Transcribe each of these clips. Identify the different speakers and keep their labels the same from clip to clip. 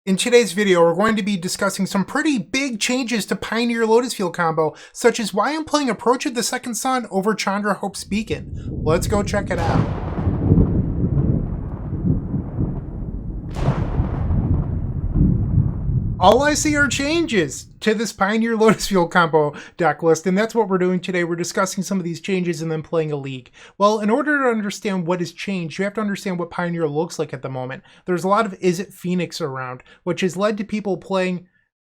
Speaker 1: In today's video, we're going to be discussing some pretty big changes to Pioneer Lotus Field Combo, such as why I'm playing Approach of the Second Sun over Chandra Hope's Beacon. Let's go check it out. All I see are changes to this Pioneer Lotus Field Combo deck list, and that's what we're doing today. We're discussing some of these changes and then playing a league. Well, in order to understand what has changed, you have to understand what Pioneer looks like at the moment. There's a lot of Izzet Phoenix around, which has led to people playing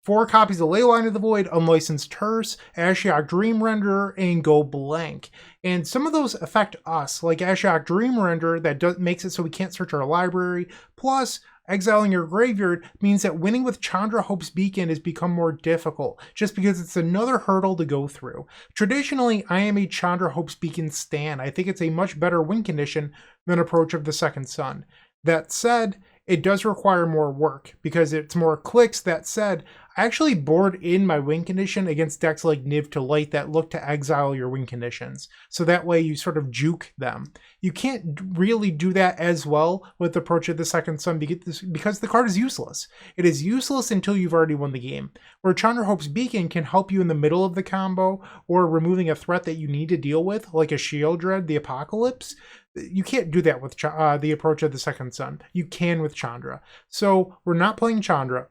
Speaker 1: 4 copies of Leyline of the Void, Unlicensed Terse, Ashiok Dream Renderer, and Go Blank. And some of those affect us, like Ashiok Dream Renderer that makes it so we can't search our library, plus exiling your graveyard means that winning with Chandra Hope's Beacon has become more difficult, just because it's another hurdle to go through. Traditionally, I am a Chandra Hope's Beacon stan. I think it's a much better win condition than Approach of the Second Sun. That said, it does require more work because it's more clicks. That said, I actually board in my win condition against decks like Niv to Light that look to exile your win conditions. So that way you sort of juke them. You can't really do that as well with Approach of the Second Sun because the card is useless. It is useless until you've already won the game. Where Chandra Hope's Beacon can help you in the middle of the combo or removing a threat that you need to deal with, like a Shield Dread, the Apocalypse. You can't do that with the Approach of the Second Sun. You can with Chandra. So we're not playing Chandra.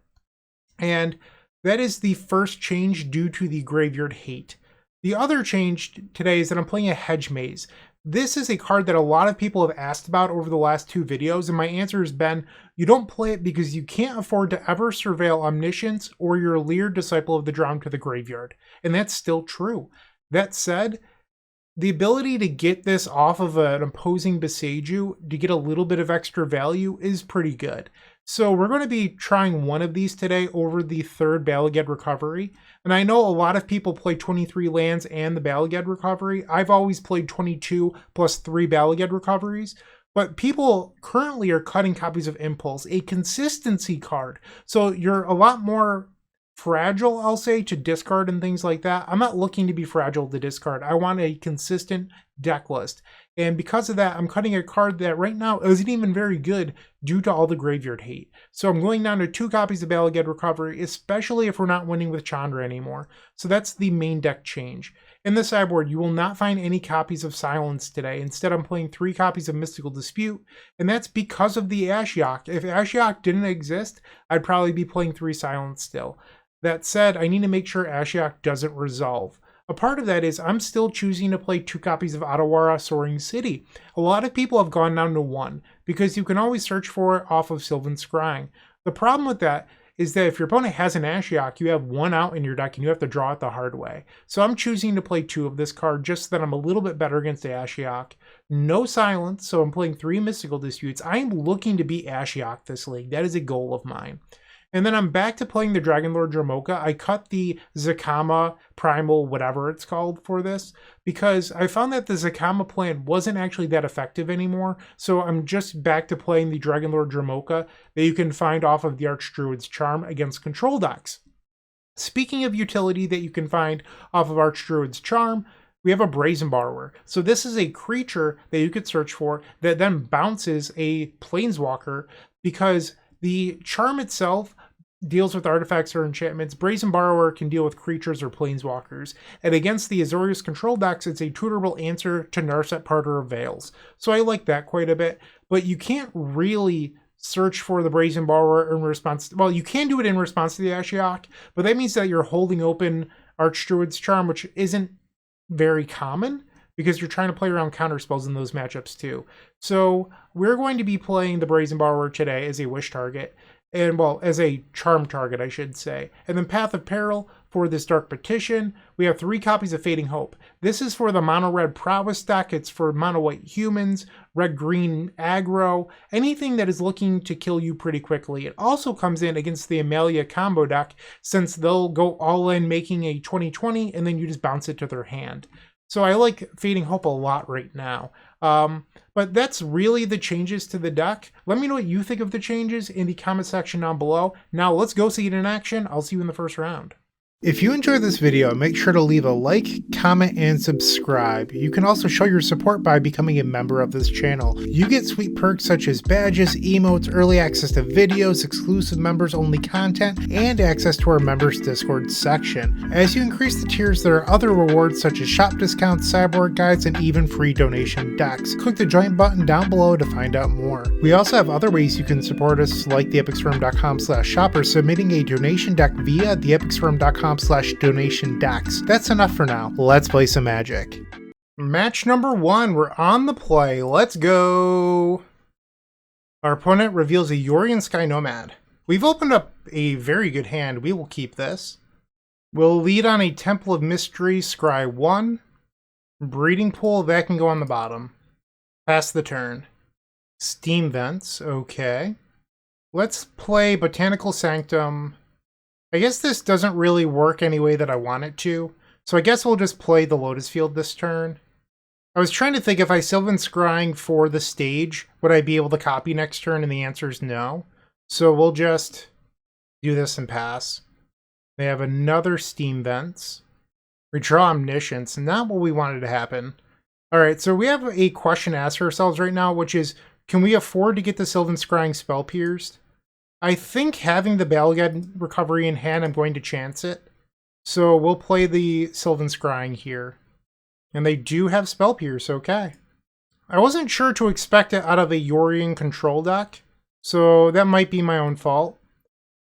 Speaker 1: And that is the first change due to the Graveyard Hate. The other change today is that I'm playing a Hedge Maze. This is a card that a lot of people have asked about over the last 2 videos, and my answer has been, you don't play it because you can't afford to ever surveil Omniscience or your Lier Disciple of the Drowned to the graveyard. And that's still true. That said, the ability to get this off of an opposing Beseiju to get a little bit of extra value is pretty good. So we're going to be trying one of these today over the 3rd Balaged Recovery. And I know a lot of people play 23 lands and the Balaged Recovery. I've always played 22 plus 3 Balaged Recoveries. But people currently are cutting copies of Impulse, a consistency card. So you're a lot more fragile, I'll say, to discard and things like that. I'm not looking to be fragile to discard. I want a consistent deck list. And because of that, I'm cutting a card that right now isn't even very good due to all the Graveyard Hate. So I'm going down to 2 copies of Balaged Recovery, especially if we're not winning with Chandra anymore. So that's the main deck change. In the sideboard, you will not find any copies of Silence today. Instead, I'm playing 3 copies of Mystical Dispute, and that's because of the Ashiok. If Ashiok didn't exist, I'd probably be playing 3 Silence still. That said, I need to make sure Ashiok doesn't resolve. A part of that is I'm still choosing to play 2 copies of Otawara Soaring City. A lot of people have gone down to 1 because you can always search for it off of Sylvan Scrying. The problem with that is that if your opponent has an Ashiok, you have 1 out in your deck and you have to draw it the hard way. So I'm choosing to play 2 of this card just so that I'm a little bit better against the Ashiok. No Silence, so I'm playing 3 Mystical Disputes. I am looking to beat Ashiok this league. That is a goal of mine. And then I'm back to playing the Dragonlord Dromoka. I cut the Zakama Primal, whatever it's called, for this because I found that the Zakama plan wasn't actually that effective anymore. So I'm just back to playing the Dragonlord Dromoka that you can find off of the Archdruid's Charm against control decks. Speaking of utility that you can find off of Archdruid's Charm, we have a Brazen Borrower. So this is a creature that you could search for that then bounces a Planeswalker because the charm itself deals with artifacts or enchantments. Brazen Borrower can deal with creatures or planeswalkers. And against the Azorius control decks, it's a tutorable answer to Narset Parter of Veils. So I like that quite a bit. But you can't really search for the Brazen Borrower in response. Well, you can do it in response to the Ashiok, but that means that you're holding open Archdruid's Charm, which isn't very common, because you're trying to play around counter spells in those matchups too. So we're going to be playing the Brazen Borrower today as a wish target, and well, as a charm target, I should say. And then Path of Peril for this Dark Petition. We have 3 copies of Fading Hope. This is for the MonoRed Prowess deck. It's for MonoWhite humans, red-green aggro, anything that is looking to kill you pretty quickly. It also comes in against the Amalia combo deck, since they'll go all in making a 20/20, and then you just bounce it to their hand. So I like Fading Hope a lot right now. But that's really the changes to the deck. Let me know what you think of the changes in the comment section down below. Now let's go see it in action. I'll see you in the first round. If you enjoyed this video, make sure to leave a like, comment, and subscribe. You can also show your support by becoming a member of this channel. You get sweet perks such as badges, emotes, early access to videos, exclusive members-only content, and access to our members Discord section. As you increase the tiers, there are other rewards such as shop discounts, sideboard guides, and even free donation decks. Click the join button down below to find out more. We also have other ways you can support us, like theepicstorm.com/shop or submitting a donation deck via theepicstorm.com/donation decks. That's enough for now. Let's play some Magic. Match number 1. We're on the play. Let's go. Our opponent reveals a Yorion Sky Nomad. We've opened up a very good hand. We will keep this. We'll lead on a Temple of Mystery, scry 1. Breeding Pool, that can go on the bottom. Pass the turn. Steam Vents, okay. Let's play Botanical Sanctum. I guess this doesn't really work any way that I want it to, so I guess we'll just play the Lotus Field this turn. I was trying to think if I Sylvan Scrying for the stage, would I be able to copy next turn, and the answer is no. So we'll just do this and pass. They have another Steam Vents. We draw Omniscience, not what we wanted to happen. Alright, so we have a question to ask ourselves right now, which is, can we afford to get the Sylvan Scrying spell pierced? I think having the Balgad Recovery in hand, I'm going to chance it. So we'll play the Sylvan Scrying here. And they do have Spell Pierce, okay. I wasn't sure to expect it out of a Yorion control deck, so that might be my own fault.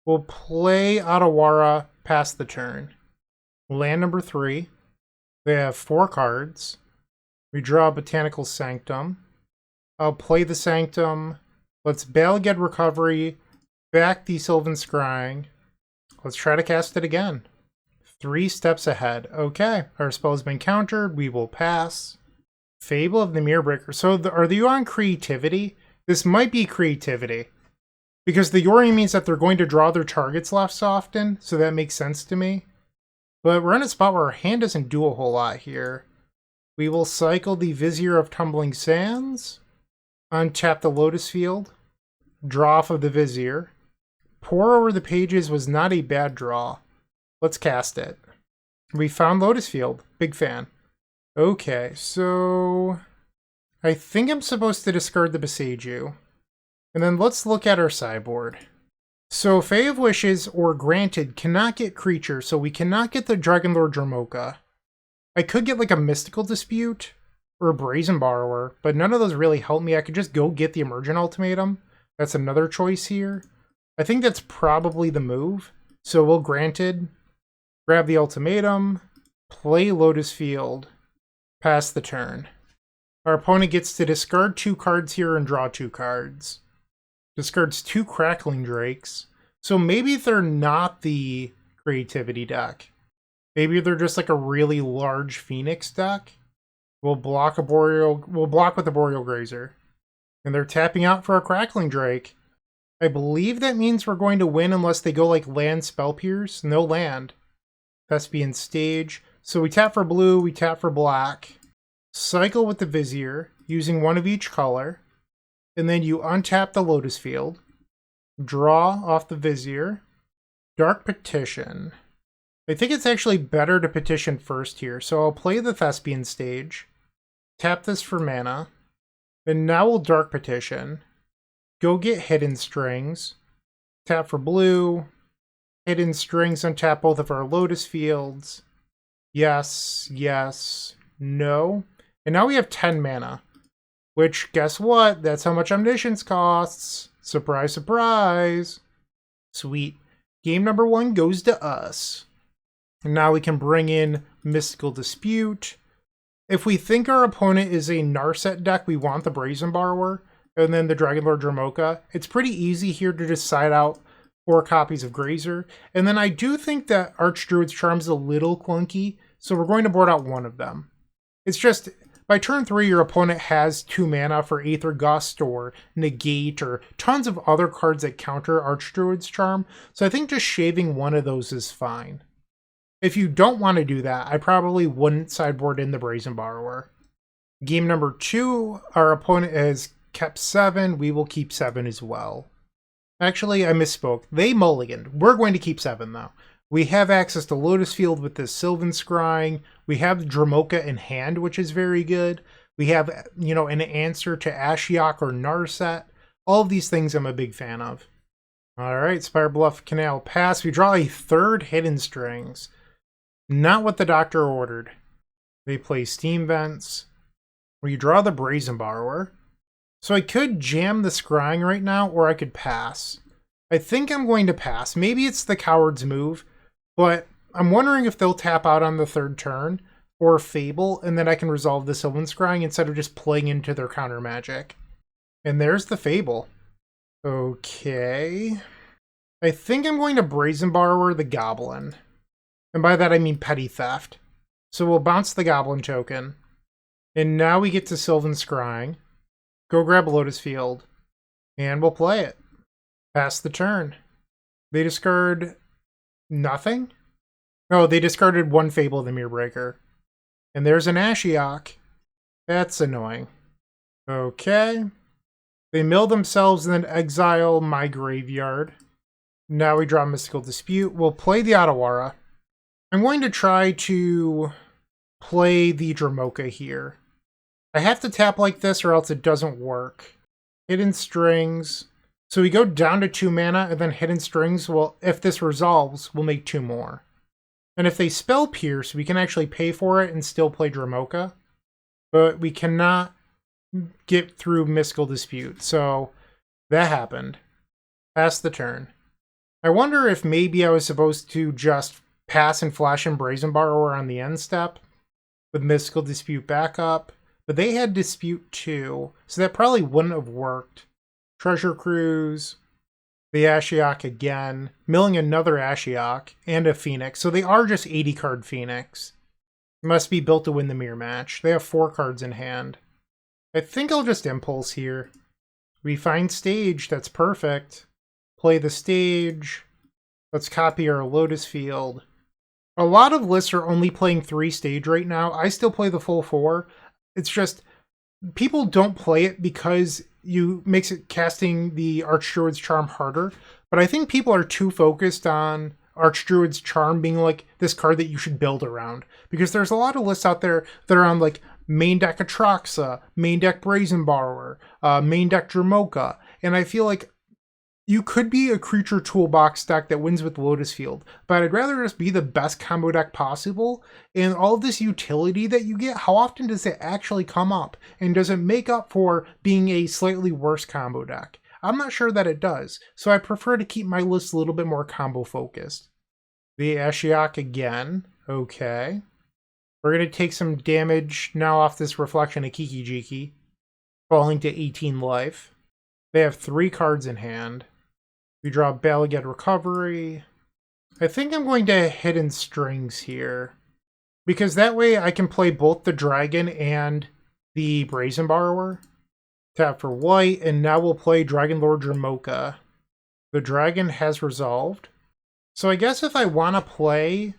Speaker 1: We'll play Otawara, pass the turn. Land number 3. They have 4 cards. We draw Botanical Sanctum. I'll play the Sanctum. Let's Balgad Recovery. Back the Sylvan Scrying. Let's try to cast it again. 3 steps ahead. Okay, our spell has been countered. We will pass. Fable of the Mirrorbreaker. So are you on creativity? This might be creativity. Because the Yorion means that they're going to draw their targets less often, so that makes sense to me. But we're in a spot where our hand doesn't do a whole lot here. We will cycle the Vizier of Tumbling Sands. Untap the Lotus Field. Draw off of the Vizier. Pore over the pages was not a bad draw. Let's cast it. We found Lotus Field. Big fan. Okay, so I think I'm supposed to discard the Boseiju. And then let's look at our sideboard. So Fae of Wishes or Granted cannot get creature, so we cannot get the Dragonlord Dromoka. I could get like a Mystical Dispute or a Brazen Borrower, but none of those really help me. I could just go get the Emergent Ultimatum. That's another choice here. I think that's probably the move. So we'll Granted, grab the Ultimatum, play Lotus Field, pass the turn. Our opponent gets to discard 2 cards here and draw 2 cards. Discards 2 Crackling Drakes. So maybe they're not the creativity deck. Maybe they're just like a really large Phoenix deck. We'll block with the Boreal Grazer. And they're tapping out for a Crackling Drake. I believe that means we're going to win unless they go like land Spell Pierce. No land. Thespian Stage. So we tap for blue, we tap for black. Cycle with the Vizier, using 1 of each color. And then you untap the Lotus Field. Draw off the Vizier. Dark Petition. I think it's actually better to petition first here, so I'll play the Thespian Stage. Tap this for mana. And now we'll Dark Petition. Go get Hidden Strings. Tap for blue. Hidden Strings, untap both of our Lotus Fields. Yes, yes, no. And now we have 10 mana. Which, guess what? That's how much Omniscience costs. Surprise, surprise. Sweet. Game number 1 goes to us. And now we can bring in Mystical Dispute. If we think our opponent is a Narset deck, we want the Brazen Borrower. And then the Dragonlord Dromoka. It's pretty easy here to decide out 4 copies of Grazer. And then I do think that Archdruid's Charm is a little clunky, so we're going to board out 1 of them. It's just, by turn 3, your opponent has 2 mana for Aether Gust or Negate or tons of other cards that counter Archdruid's Charm, so I think just shaving 1 of those is fine. If you don't want to do that, I probably wouldn't sideboard in the Brazen Borrower. Game number 2, our opponent has kept 7, we will keep 7 as well. Actually, I misspoke. They mulliganed. We're going to keep 7, though. We have access to Lotus Field with this Sylvan Scrying. We have Dromoka in hand, which is very good. We have, an answer to Ashiok or Narset. All of these things I'm a big fan of. All right, Spire Bluff Canal pass. We draw a third Hidden Strings. Not what the doctor ordered. They play Steam Vents. We draw the Brazen Borrower. So I could jam the Scrying right now, or I could pass. I think I'm going to pass. Maybe it's the Coward's move, but I'm wondering if they'll tap out on the third turn or Fable, and then I can resolve the Sylvan Scrying instead of just playing into their counter magic. And there's the Fable. Okay. I think I'm going to Brazen Borrower the Goblin. And by that I mean Petty Theft. So we'll bounce the Goblin token. And now we get to Sylvan Scrying. Go grab Lotus Field. And we'll play it. Pass the turn. They discard nothing? Oh, they discarded one Fable of the Mirror Breaker. And there's an Ashiok. That's annoying. Okay. They mill themselves and then exile my graveyard. Now we draw Mystical Dispute. We'll play the Otawara. I'm going to try to play the Dromoka here. I have to tap like this or else it doesn't work. Hidden Strings. So we go down to 2 mana, and then Hidden Strings will, if this resolves, we'll make 2 more. And if they Spell Pierce, we can actually pay for it and still play Dromoka. But we cannot get through Mystical Dispute, so that happened. Pass the turn. I wonder if maybe I was supposed to just pass and flash in Brazen Borrower on the end step with Mystical Dispute backup. But they had Dispute too, so that probably wouldn't have worked. Treasure Cruise, the Ashiok again, milling another Ashiok, and a Phoenix. So they are just 80 card Phoenix. Must be built to win the mirror match. They have 4 cards in hand. I think I'll just Impulse here. We find Stage, that's perfect. Play the Stage. Let's copy our Lotus Field. A lot of lists are only playing 3 Stage right now. I still play the full 4. It's just, people don't play it because makes it casting the Archdruid's Charm harder. But I think people are too focused on Archdruid's Charm being like this card that you should build around. Because there's a lot of lists out there that are on like main deck Atraxa, main deck Brazen Borrower, main deck Dromoka. And I feel like you could be a creature toolbox deck that wins with Lotus Field, but I'd rather just be the best combo deck possible. And all of this utility that you get, how often does it actually come up? And does it make up for being a slightly worse combo deck? I'm not sure that it does, so I prefer to keep my list a little bit more combo focused. The Ashiok again. Okay. We're going to take some damage now off this Reflection of Kiki Jiki, falling to 18 life. They have 3 cards in hand. We draw Balagad Recovery. I think I'm going to Hidden Strings here, because that way I can play both the Dragon and the Brazen Borrower. Tap for white, and now we'll play Dragon Lord Dromoka. The Dragon has resolved. So I guess if I want to play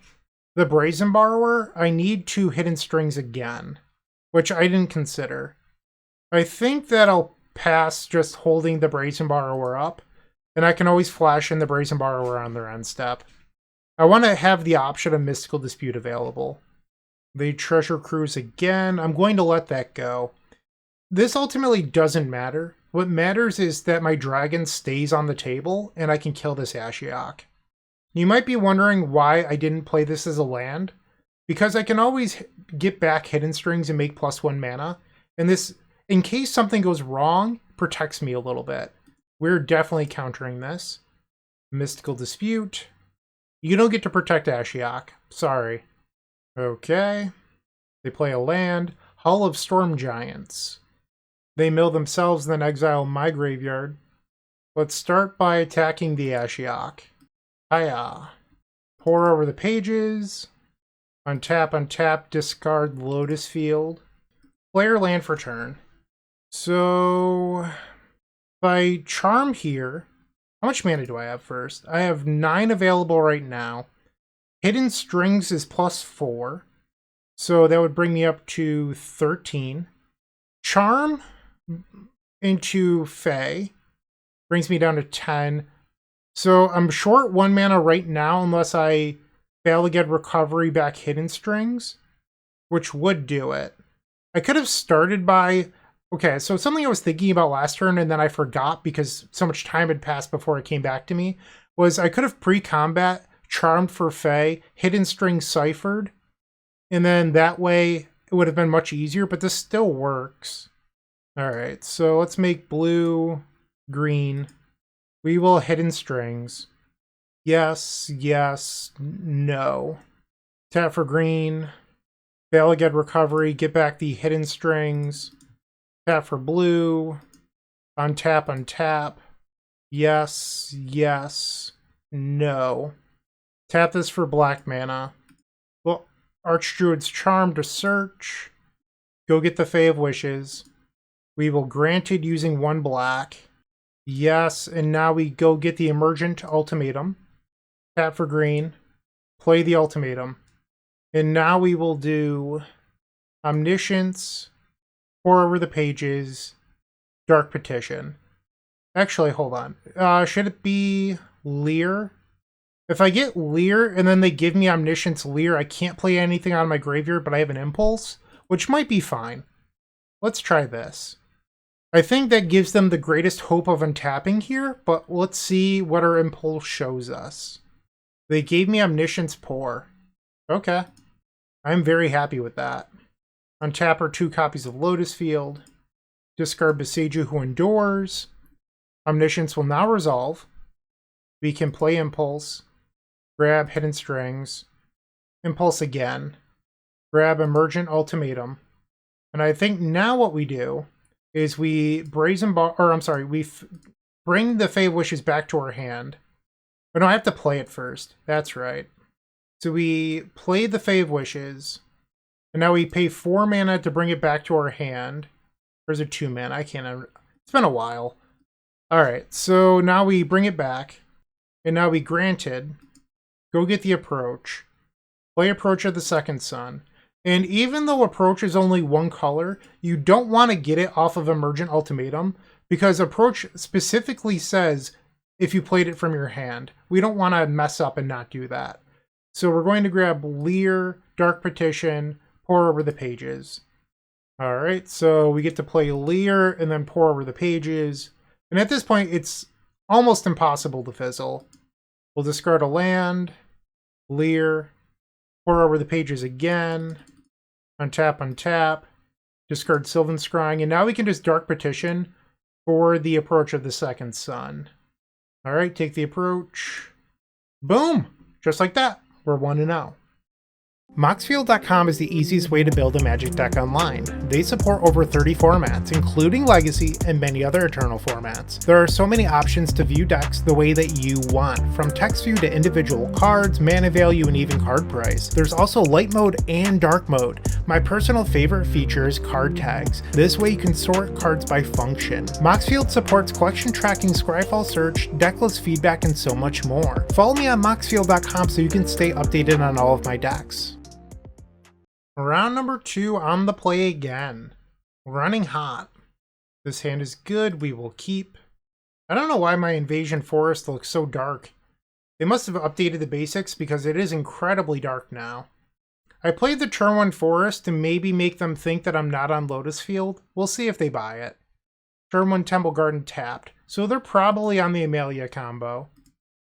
Speaker 1: the Brazen Borrower, I need to Hidden Strings again, which I didn't consider. I think that I'll pass just holding the Brazen Borrower up, and I can always flash in the Brazen Borrower on their end step. I want to have the option of Mystical Dispute available. The Treasure Cruise again. I'm going to let that go. This ultimately doesn't matter. What matters is that my dragon stays on the table, and I can kill this Ashiok. You might be wondering why I didn't play this as a land. Because I can always get back Hidden Strings and make +1 mana. And this, in case something goes wrong, protects me a little bit. We're definitely countering this. Mystical Dispute. You don't get to protect Ashiok. Sorry. Okay. They play a land. Hall of Storm Giants. They mill themselves and then exile my graveyard. Let's start by attacking the Ashiok. Hiya. Pore over the pages. Untap, discard Lotus Field. Player land for turn. So, if I charm here, how much mana do I have first? I have 9 available right now. Hidden Strings is +4. So that would bring me up to 13. Charm into Fae brings me down to 10. So I'm short 1 mana right now unless I fail to get Recovery back Hidden Strings, which would do it. I could have started by... Okay, so something I was thinking about last turn and then I forgot because so much time had passed before it came back to me, was I could have pre-combat Charmed for Fae, Hidden String Ciphered, and then that way it would have been much easier, but this still works. Alright, so let's make blue, green. We will Hidden Strings. Yes, yes, no. Tap for green. Fail to get Recovery, get back the Hidden Strings. Tap for blue. Untap, untap. Yes, yes, no. Tap this for black mana. Well, Archdruid's Charm to search. Go get the Fae of Wishes. We will grant it using 1 black. Yes, and now we go get the Emergent Ultimatum. Tap for green. Play the Ultimatum. And now we will do Omniscience, Pore over the pages, Dark Petition. Actually, hold on. Should it be Lier? If I get Lier and then they give me Omniscience Lier, I can't play anything out of my graveyard, but I have an Impulse, which might be fine. Let's try this. I think that gives them the greatest hope of untapping here, but let's see what our Impulse shows us. They gave me Omniscience Pore. Okay. I'm very happy with that. Untap our 2 copies of Lotus Field. Discard Besiju who endures. Omniscience will now resolve. We can play Impulse. Grab Hidden Strings. Impulse again. Grab Emergent Ultimatum. And I think now what we do is we bring the Fae of Wishes back to our hand. Oh no, I have to play it first. That's right. So we play the Fae of Wishes, and now we pay 4 mana to bring it back to our hand. Or is it 2 mana? I can't... It's been a while. Alright, so now we bring it back, and now we granted. Go get the Approach. Play Approach of the Second Sun. And even though Approach is only 1 color, you don't want to get it off of Emergent Ultimatum, because Approach specifically says if you played it from your hand. We don't want to mess up and not do that. So we're going to grab Lier, Dark Petition, Pore over the pages. Alright, so we get to play Lier and then Pore over the pages. And at this point, it's almost impossible to fizzle. We'll discard a land, Lier, Pore over the pages again, untap, untap, discard Sylvan Scrying, and now we can just Dark Petition for the Approach of the Second Sun. Alright, take the Approach. Boom! Just like that. We're 1-0. Moxfield.com is the easiest way to build a Magic deck online. They support over 30 formats, including Legacy and many other Eternal formats. There are so many options to view decks the way that you want, from text view to individual cards, mana value, and even card price. There's also light mode and dark mode. My personal favorite feature is card tags. This way you can sort cards by function. Moxfield supports collection tracking, Scryfall search, decklist feedback, and so much more. Follow me on Moxfield.com so you can stay updated on all of my decks. Round number 2 on the play again. Running hot. This hand is good, we will keep. I don't know why my Invasion Forest looks so dark. They must have updated the basics because it is incredibly dark now. I played the turn 1 Forest to maybe make them think that I'm not on Lotus Field. We'll see if they buy it. Turn 1 Temple Garden tapped, so they're probably on the Amelia combo.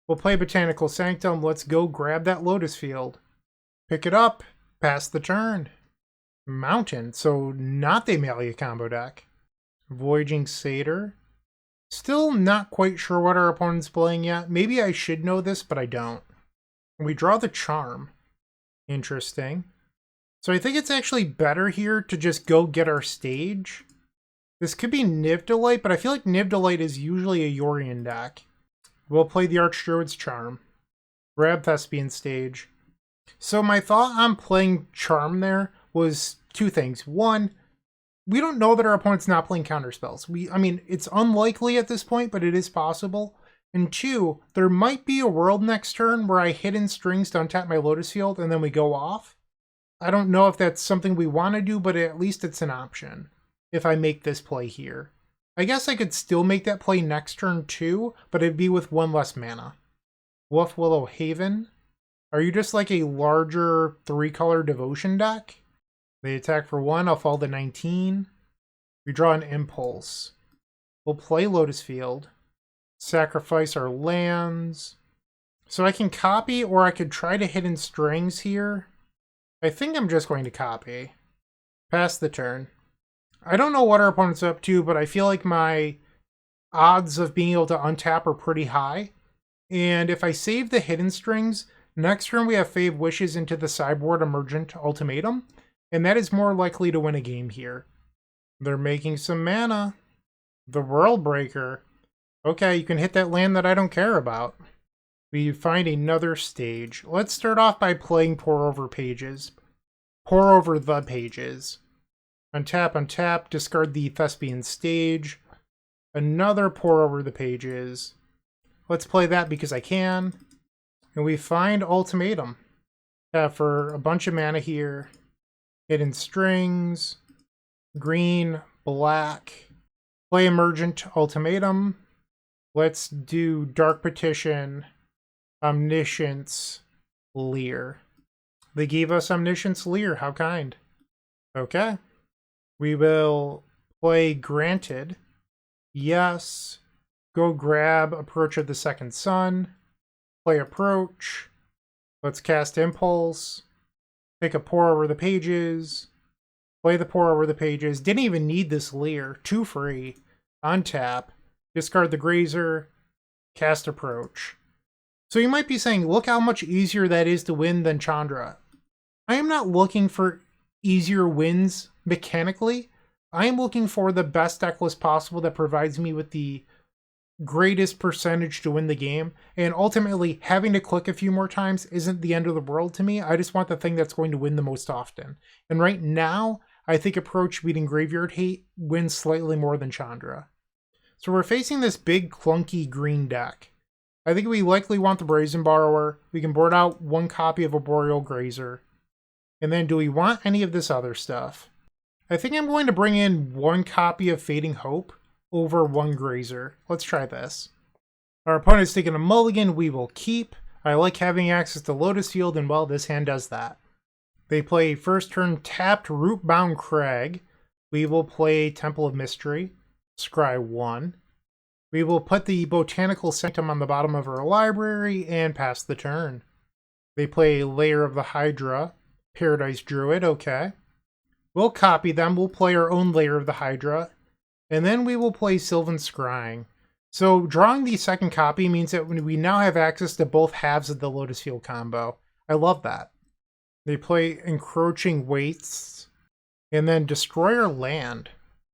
Speaker 1: We'll play Botanical Sanctum, let's go grab that Lotus Field. Pick it up. Pass the turn. Mountain, so not the Amelia combo deck. Voyaging Satyr. Still not quite sure what our opponent's playing yet. Maybe I should know this, but I don't. We draw the Charm. Interesting. So I think it's actually better here to just go get our stage. This could be Nivdalite, but I feel like Nivdalite is usually a Yorion deck. We'll play the Archdruid's Charm. Grab Thespian stage. So my thought on playing Charm there was 2 things. 1, we don't know that our opponent's not playing counterspells. I mean, it's unlikely at this point, but it is possible. And 2, there might be a world next turn where I Hidden Strings to untap my Lotus Field and then we go off. I don't know if that's something we want to do, but at least it's an option if I make this play here. I guess I could still make that play next turn too, but it'd be with 1 less mana. Wolf Willow Haven. Are you just like a larger 3-color devotion deck? They attack for 1, I'll fall to 19. We draw an Impulse. We'll play Lotus Field. Sacrifice our lands. So I can copy, or I could try to Hidden Strings here. I think I'm just going to copy. Pass the turn. I don't know what our opponent's up to, but I feel like my odds of being able to untap are pretty high. And if I save the Hidden Strings, next turn we have Fae of Wishes into the sideboard Emergent Ultimatum, and that is more likely to win a game here. They're making some mana. The World Breaker. Okay, you can hit that land that I don't care about. We find another stage. Let's start off by playing Pore over Pages. Pore over the Pages. Untap, untap, discard the Thespian stage. Another Pore over the Pages. Let's play that because I can. And we find Ultimatum. For a bunch of mana here. Hidden Strings. Green, black. Play Emergent Ultimatum. Let's do Dark Petition. Omniscience. Lier. They gave us Omniscience Lier. How kind. Okay. We will play Granted. Yes. Go grab Approach of the Second Sun. Play Approach. Let's cast Impulse. Pick a Pore over the Pages. Play the Pore over the Pages. Didn't even need this Lier. 2 free. Untap. Discard the Grazer. Cast Approach. So you might be saying, look how much easier that is to win than Chandra. I am not looking for easier wins mechanically. I am looking for the best deck list possible that provides me with the greatest percentage to win the game. And ultimately, having to click a few more times isn't the end of the world to me. I just want the thing that's going to win the most often. And right now, I think Approach beating Graveyard Hate wins slightly more than Chandra. So we're facing this big clunky green deck. I think we likely want the Brazen Borrower. We can board out 1 copy of a Boreal Grazer. And then do we want any of this other stuff? I think I'm going to bring in 1 copy of Fading Hope over 1 Grazer. Let's try this. Our opponent's taking a mulligan, we will keep. I like having access to Lotus Field, and well, this hand does that. They play first turn tapped Rootbound Crag. We will play Temple of Mystery. Scry 1. We will put the Botanical Sanctum on the bottom of our library and pass the turn. They play Lair of the Hydra, Paradise Druid, okay. We'll copy them, we'll play our own Lair of the Hydra, and then we will play Sylvan Scrying. So drawing the second copy means that we now have access to both halves of the Lotus Field combo. I love that. They play Encroaching Wastes, and then destroy our land.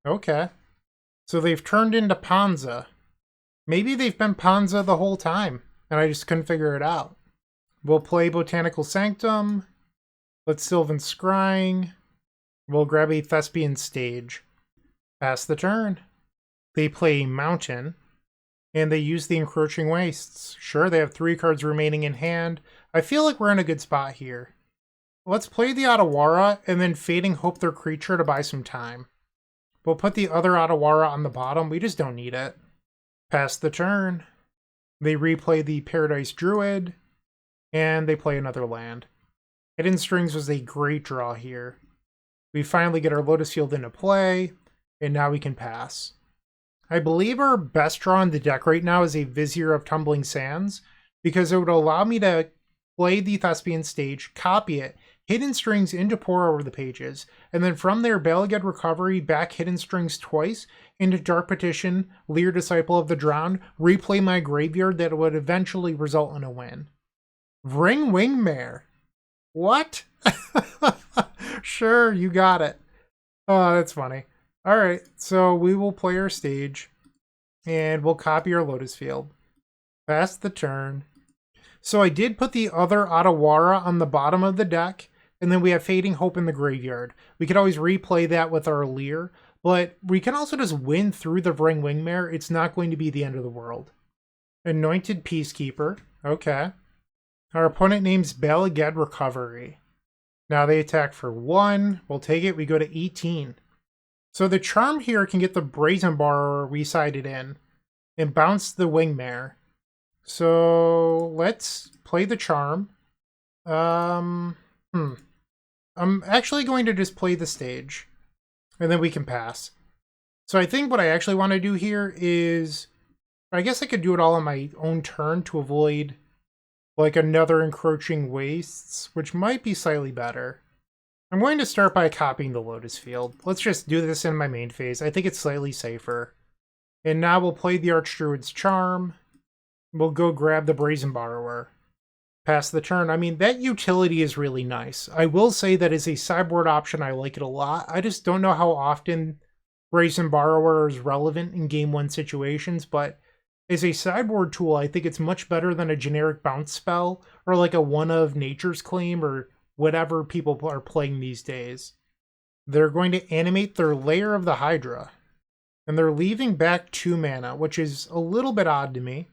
Speaker 1: Okay. So they've turned into Panza. Maybe they've been Panza the whole time, and I just couldn't figure it out. We'll play Botanical Sanctum. Let's Sylvan Scrying. We'll grab a Thespian stage. Pass the turn. They play Mountain, and they use the Encroaching Wastes. Sure, they have 3 cards remaining in hand. I feel like we're in a good spot here. Let's play the Otawara, and then Fading Hope their creature to buy some time. We'll put the other Otawara on the bottom. We just don't need it. Pass the turn. They replay the Paradise Druid, and they play another land. Hidden Strings was a great draw here. We finally get our Lotus Field into play, and now we can pass. I believe our best draw in the deck right now is a Vizier of Tumbling Sands, because it would allow me to play the Thespian stage, copy it, Hidden Strings into Pore over the Pages, and then from there, Balagad Recovery, back Hidden Strings twice, into Dark Petition, Lier Disciple of the Drowned, replay my graveyard that would eventually result in a win. Ring Wingmare. What? Sure, you got it. Oh, that's funny. Alright, so we will play our stage, and we'll copy our Lotus Field. Pass the turn. So I did put the other Otawara on the bottom of the deck, and then we have Fading Hope in the graveyard. We could always replay that with our Lier, but we can also just win through the Ring Wingmare. It's not going to be the end of the world. Anointed Peacekeeper. Okay. Our opponent names Balagad Recovery. Now they attack for 1. We'll take it. We go to 18. So the charm here can get the Brazen Borrower recited in and bounce the Wingmare. So let's play the charm. I'm actually going to just play the stage, and then we can pass. So I think what I actually want to do here is, I guess I could do it all on my own turn to avoid like another encroaching wastes, which might be slightly better. I'm going to start by copying the Lotus Field. Let's just do this in my main phase. I think it's slightly safer. And now we'll play the Archdruid's Charm. We'll go grab the Brazen Borrower. Pass the turn. I mean, that utility is really nice. I will say that as a sideboard option, I like it a lot. I just don't know how often Brazen Borrower is relevant in Game 1 situations, but as a sideboard tool, I think it's much better than a generic bounce spell, or like a one of Nature's Claim, or whatever people are playing these days. They're going to animate their Lair of the Hydra, and they're leaving back 2 mana, which is a little bit odd to me.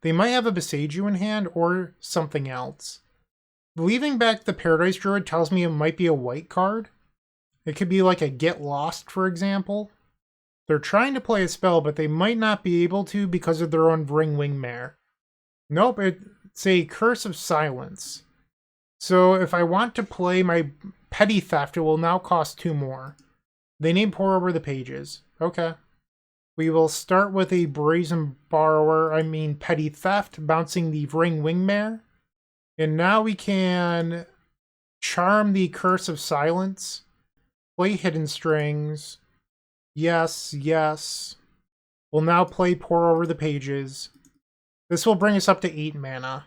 Speaker 1: They might have a Besage in hand, or something else. Leaving back the Paradise Druid tells me it might be a white card. It could be like a Get Lost, for example. They're trying to play a spell, but they might not be able to because of their own Ring Wingmare. Nope, it's a Curse of Silence. So if I want to play my Petty Theft, it will now cost 2 more. They name Pore over the pages. Okay. We will start with a Brazen Borrower, Petty Theft, bouncing the Ring Wingmare. And now we can charm the Curse of Silence, play Hidden Strings. Yes, yes. We'll now play Pore over the pages. This will bring us up to 8 mana.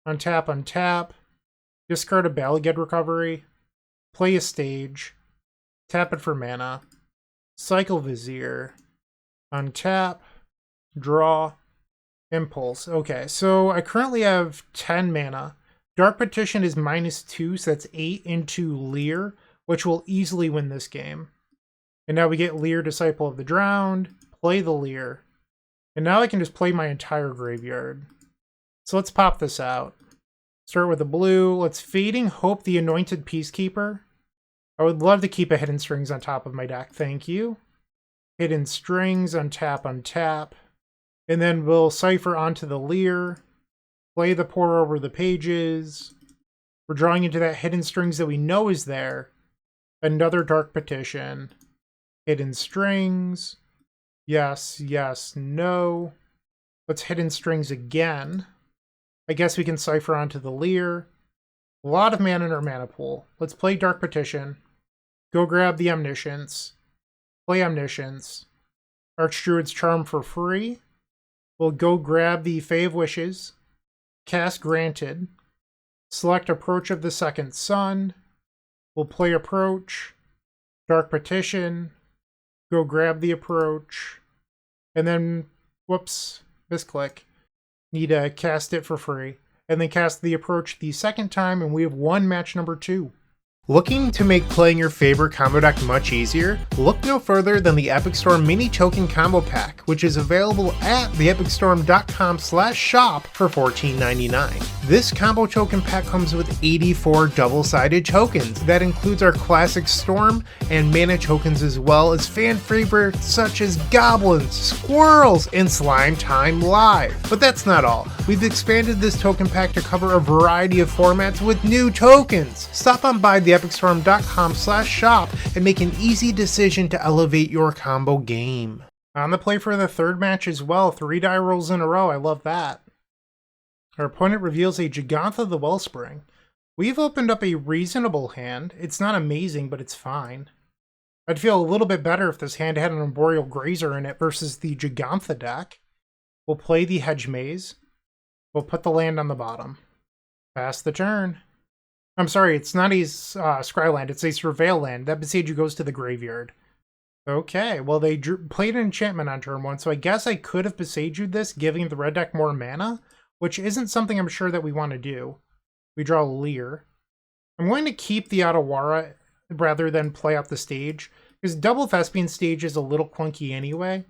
Speaker 1: Untap, untap. Discard a Balaged Recovery. Play a Stage. Tap it for mana. Cycle Vizier. Untap. Draw. Impulse. Okay, so I currently have 10 mana. Dark Petition is -2, so that's 8 into Lier, which will easily win this game. And now we get Lier, Disciple of the Drowned, play the Lier. And now I can just play my entire graveyard. So let's pop this out. Start with a blue. Let's Fading Hope the Anointed Peacekeeper. I would love to keep a Hidden Strings on top of my deck, thank you. Hidden Strings, untap, untap. And then we'll Cypher onto the Lier. Play the Pore over the pages. We're drawing into that Hidden Strings that we know is there. Another Dark Petition. Hidden Strings. Yes, yes, no. Let's Hidden Strings again. I guess we can Cypher onto the Lier. A lot of mana in our mana pool. Let's play Dark Petition. Go grab the Omniscience. Play Omniscience. Archdruid's Charm for free. We'll go grab the Fae of Wishes. Cast Granted. Select Approach of the Second Sun. We'll play Approach. Dark Petition. Go grab the Approach. And then, whoops, misclick. Need to cast it for free. And then cast the Approach the second time, and we have won match number 2. Looking to make playing your favorite combo deck much easier? Look no further than the Epic Storm Mini Token Combo Pack, which is available at theepicstorm.com/shop for $14.99. This combo token pack comes with 84 double-sided tokens. That includes our classic Storm and mana tokens, as well as fan favorites such as Goblins, Squirrels, and Slime Time Live. But that's not all. We've expanded this token pack to cover a variety of formats with new tokens. Stop on by theepicstorm.com/shop and make an easy decision to elevate your combo game. On the play for the third match as well, 3 die rolls in a row, I love that. Our opponent reveals a Jegantha the Wellspring. We've opened up a reasonable hand. It's not amazing, but it's fine. I'd feel a little bit better if this hand had an Arboreal Grazer in it versus the Jegantha deck. We'll play the Hedge Maze. We'll put the land on the bottom. Pass the turn. I'm sorry, it's not a Scryland, it's a Surveil land. That Besage goes to the graveyard. Okay, well they played an enchantment on turn 1, so I guess I could have Besaged this, giving the red deck more mana, which isn't something I'm sure that we want to do. We draw Lier. I'm going to keep the Otawara rather than play out the stage, because double Thespian stage is a little clunky anyway.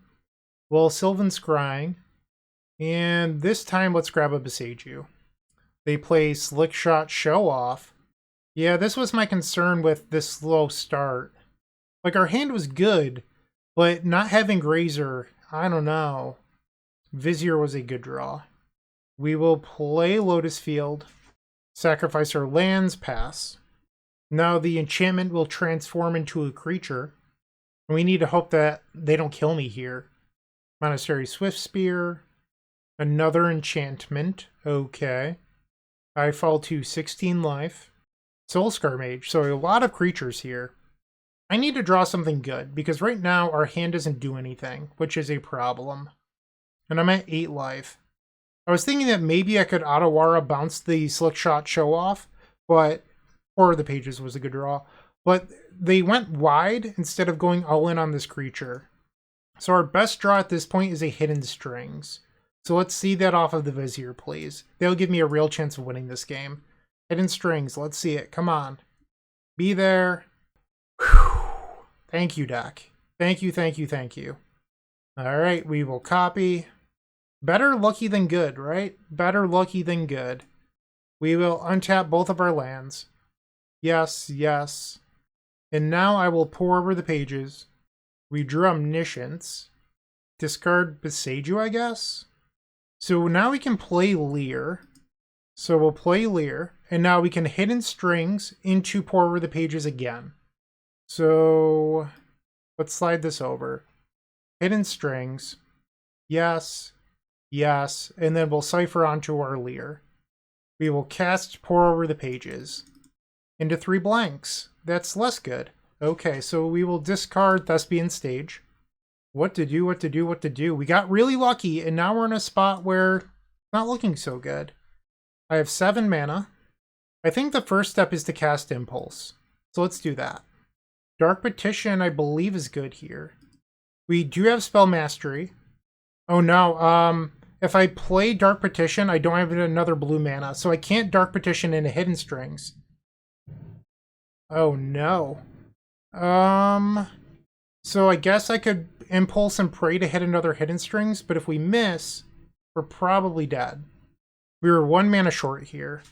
Speaker 1: Well, Sylvan Scrying, and this time let's grab a Besage. They play Slick Shot Show Off. Yeah, this was my concern with this slow start. Like, our hand was good, but not having Grazer, I don't know. Vizier was a good draw. We will play Lotus Field, sacrifice our lands, pass. Now the enchantment will transform into a creature. We need to hope that they don't kill me here. Monastery Swift Spear. Another enchantment. Okay. I fall to 16 life. Soulscar Mage. So a lot of creatures here. I need to draw something good, because right now our hand doesn't do anything, which is a problem. And I'm at 8 life. I was thinking that maybe I could Otawara bounce the Slick Shot Show Off, but... Or the Pages was a good draw. But they went wide instead of going all in on this creature. So our best draw at this point is a Hidden Strings. So let's see that off of the Vizier, please. That'll give me a real chance of winning this game. Hidden Strings, let's see it. Come on. Be there. Whew. Thank you, deck. Thank you, thank you, thank you. Alright, we will copy. Better lucky than good, right? Better lucky than good. We will untap both of our lands. Yes, yes. And now I will pour over the pages. We drew Omniscience. Discard Beseiju, I guess? So now we can play Lier. So we'll play Lier. And now we can Hidden Strings into pour over the pages again. So let's slide this over. Hidden Strings. Yes. Yes. And then we'll cipher onto our Lier. We will cast Pour Over the Pages. Into 3 blanks. That's less good. Okay, so we will discard Thespian Stage. What to do, what to do, what to do. We got really lucky, and now we're in a spot where it's not looking so good. I have 7 mana. I think the first step is to cast Impulse. So let's do that. Dark Petition, I believe, is good here. We do have Spell Mastery. Oh no, if I play Dark Petition, I don't have another blue mana, so I can't Dark Petition into Hidden Strings. Oh no. So I guess I could Impulse and pray to hit another Hidden Strings, but if we miss, we're probably dead. We were 1 mana short here.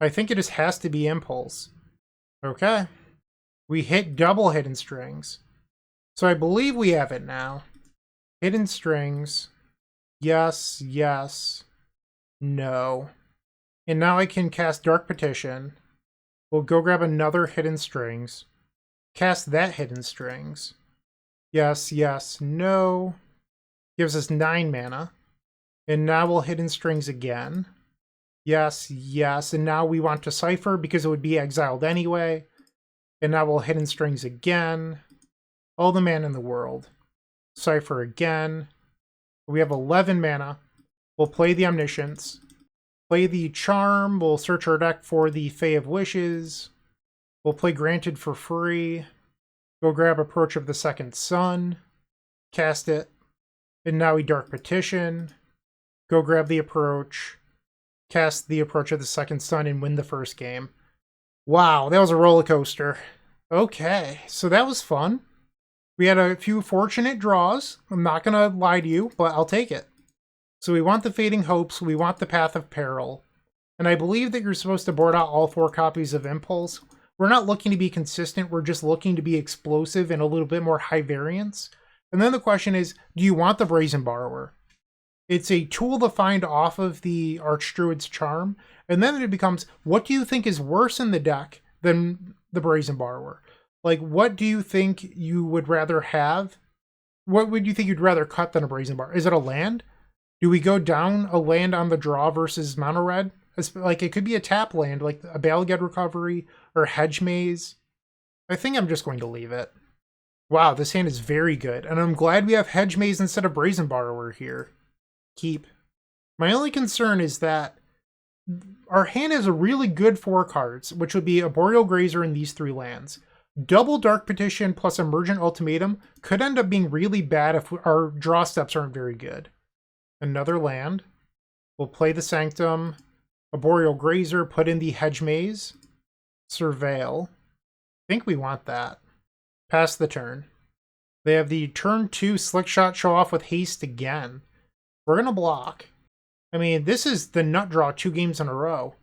Speaker 1: I think it just has to be Impulse. Okay. We hit double Hidden Strings. So I believe we have it now. Hidden Strings. Yes, yes. No. And now I can cast Dark Petition. We'll go grab another Hidden Strings. Cast that Hidden Strings. Yes, yes, no. Gives us 9 mana. And now we'll Hidden Strings again. Yes, yes. And now we want to Cipher because it would be exiled anyway. And now we'll Hidden Strings again. All the mana in the world. Cipher again. We have 11 mana. We'll play the Omniscience. Play the Charm. We'll search our deck for the Fae of Wishes. We'll play Granted for free. Go grab Approach of the Second Sun. Cast it. And now we Dark Petition. Go grab the Approach. Cast the Approach of the Second Sun and win the first game. Wow, that was a roller coaster. Okay, so that was fun. We had a few fortunate draws. I'm not going to lie to you, but I'll take it. So we want the Fading Hopes, we want the Path of Peril. And I believe that you're supposed to board out all 4 copies of Impulse. We're not looking to be consistent, we're just looking to be explosive and a little bit more high variance. And then the question is, do you want the Brazen Borrower? It's a tool to find off of the Archdruid's Charm. And then it becomes, what do you think is worse in the deck than the Brazen Borrower? Like, what do you think you would rather have? What would you think you'd rather cut than a Brazen Borrower? Is it a land? Do we go down a land on the draw versus MonoRed? Like, it could be a tap land, like a Balagad Recovery or Hedge Maze. I think I'm just going to leave it. Wow, this hand is very good. And I'm glad we have Hedge Maze instead of Brazen Borrower here. Keep. My only concern is that our hand has a really good 4 cards, which would be a Boreal Grazer in these 3 lands. Double Dark Petition plus Emergent Ultimatum could end up being really bad if our draw steps aren't very good. Another land. We'll play the Sanctum. A Boreal Grazer, put in the Hedge Maze. Surveil. I think we want that. Pass the turn. They have the turn 2 Slick Shot Show Off with Haste again. We're going to block. I mean, this is the nut draw 2 games in a row.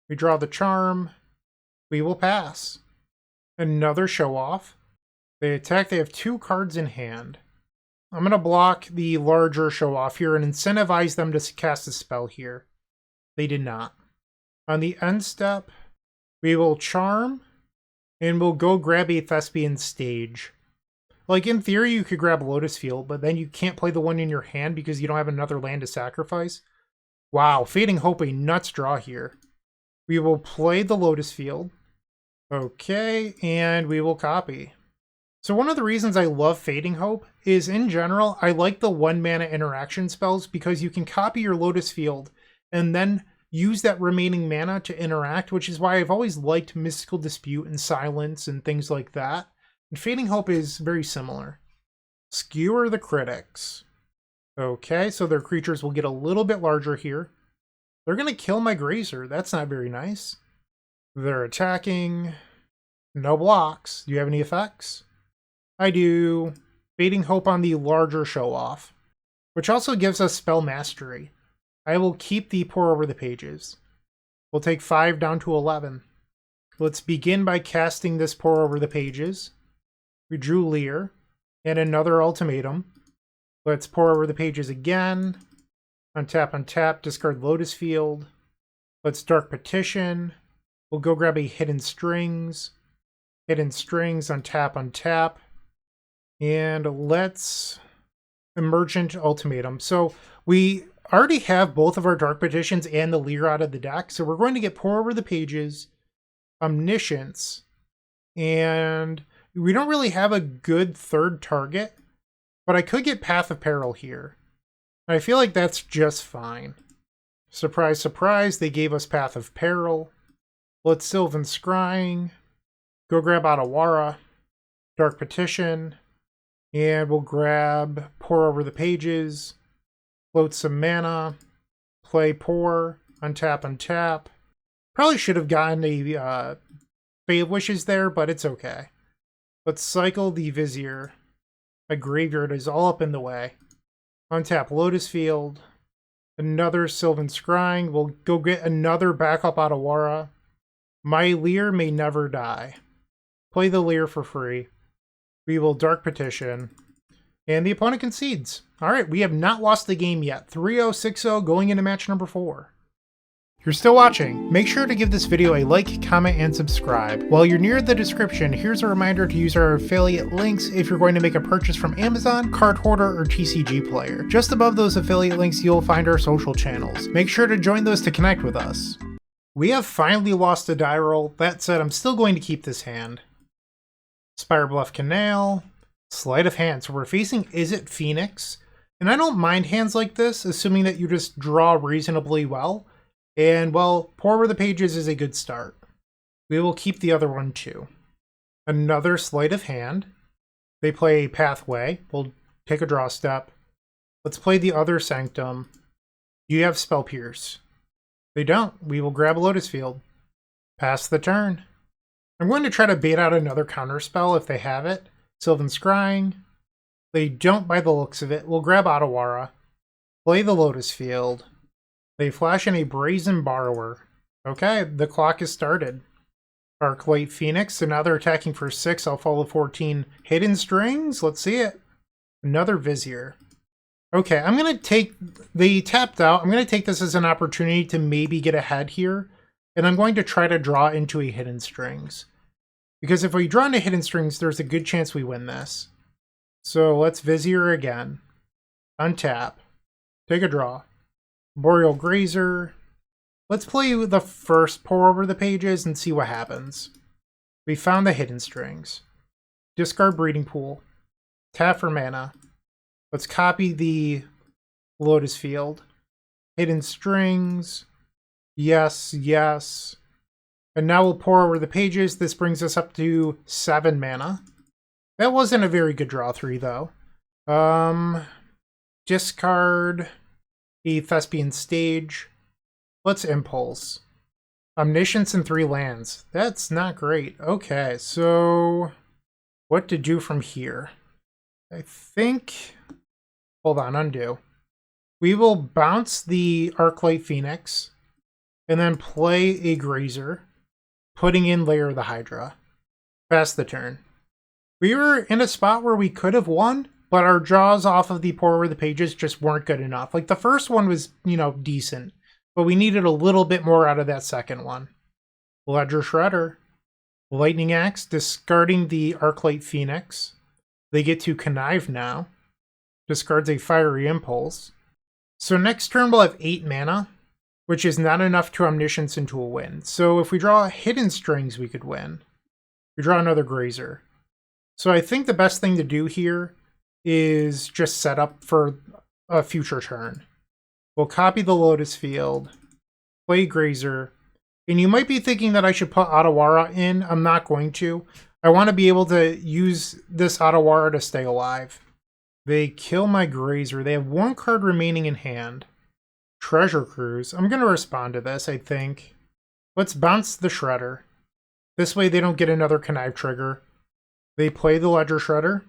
Speaker 1: We draw the Charm. We will pass. Another Show Off. They attack, they have 2 cards in hand. I'm going to block the larger show off here and incentivize them to cast a spell here. They did not. On the end step, we will charm, and we'll go grab a Thespian stage. Like, in theory, you could grab Lotus Field, but then you can't play the one in your hand because you don't have another land to sacrifice. Wow, Fading Hope, a nuts draw here. We will play the Lotus Field. Okay, and we will copy. So one of the reasons I love Fading Hope is, in general, I like the 1-mana interaction spells because you can copy your Lotus Field and then use that remaining mana to interact, which is why I've always liked Mystical Dispute and Silence and things like that. And Fading Hope is very similar. Skewer the critics. Okay, so their creatures will get a little bit larger here. They're going to kill my Grazer. That's not very nice. They're attacking. No blocks. Do you have any effects? I do. Fading Hope on the larger show-off, which also gives us Spell Mastery. I will keep the Pore over the pages. We'll take 5 down to 11. Let's begin by casting this Pore over the pages. We drew Lier and another Ultimatum. Let's Pore over the pages again. Untap, discard Lotus Field. Let's Dark Petition. We'll go grab a Hidden Strings. Hidden Strings, untap. And let's Emergent Ultimatum. So we already have both of our Dark Petitions and the Lier out of the deck. So we're going to get Pore over the pages, Omniscience, and we don't really have a good third target, but I could get Path of Peril here. I feel like that's just fine. Surprise, surprise, they gave us Path of Peril. Let's Sylvan Scrying. Go grab Otawara. Dark Petition. And we'll grab Pore over the pages. Float some mana. Play Pore. Untap. Probably should have gotten a Fae of Wishes there, but it's okay. Let's cycle the Vizier. My graveyard is all up in the way. Untap Lotus Field. Another Sylvan Scrying. We'll go get another backup Otawara. My Lier may never die. Play the Lier for free. We will Dark Petition. And the opponent concedes. Alright, we have not lost the game yet. 3-0, 6-0, going into match number 4. If you're still watching, make sure to give this video a like, comment, and subscribe. While you're near the description, here's a reminder to use our affiliate links if you're going to make a purchase from Amazon, Card Hoarder, or TCG Player. Just above those affiliate links, you'll find our social channels. Make sure to join those to connect with us. We have finally lost a die roll. That said, I'm still going to keep this hand. Spirebluff Canal, Sleight of Hand. So we're facing Izzet Phoenix, and I don't mind hands like this, assuming that you just draw reasonably well. And, well, Pore over the pages is a good start. We will keep the other one too. Another Sleight of Hand. They play Pathway. We'll take a draw step. Let's play the other Sanctum. You have Spell Pierce. They don't. We will grab a Lotus Field. Pass the turn. I'm going to try to bait out another counterspell if they have it. Sylvan Scrying. They don't by the looks of it. We'll grab Otawara. Play the Lotus Field. They flash in a Brazen Borrower. Okay, the clock is started. Arclight Phoenix, so now they're attacking for 6. I'll follow 14. Hidden Strings, let's see it. Another Vizier. Okay, I'm going to take... They tapped out. I'm going to take this as an opportunity to maybe get ahead here. And I'm going to try to draw into a Hidden Strings. Because if we draw into Hidden Strings, there's a good chance we win this. So let's Vizier again. Untap. Take a draw. Boreal Grazer. Let's play the first Pore over the pages and see what happens. We found the Hidden Strings. Discard Breeding Pool. Tap for mana. Let's copy the Lotus Field. Hidden Strings. Yes, yes. And now we'll Pore over the pages. This brings us up to 7 mana. That wasn't a very good draw 3, though. Discard a Thespian stage. Let's Impulse. Omniscience and 3 lands. That's not great. Okay, so what to do from here? I think... Hold on, undo. We will bounce the Arclight Phoenix and then play a Grazer, putting in Lair of the Hydra. Pass the turn. We were in a spot where we could have won, but our draws off of the Pore Over the Pages just weren't good enough. Like, the first one was, decent, but we needed a little bit more out of that second one. Ledger Shredder. Lightning Axe, discarding the Arclight Phoenix. They get to Connive now. Discards a Fiery Impulse. So next turn we'll have 8 mana, which is not enough to Omniscience into a win. So if we draw Hidden Strings, we could win. We draw another Grazer. So I think the best thing to do here is just set up for a future turn. We'll copy the Lotus Field, play Grazer, and you might be thinking that I should put Otawara in. I'm not going to. I want to be able to use this Otawara to stay alive. They kill my Grazer. They have 1 card remaining in hand. Treasure Cruise. I'm going to respond to this, I think. Let's bounce the Shredder. This way they don't get another Connive trigger. They play the Ledger Shredder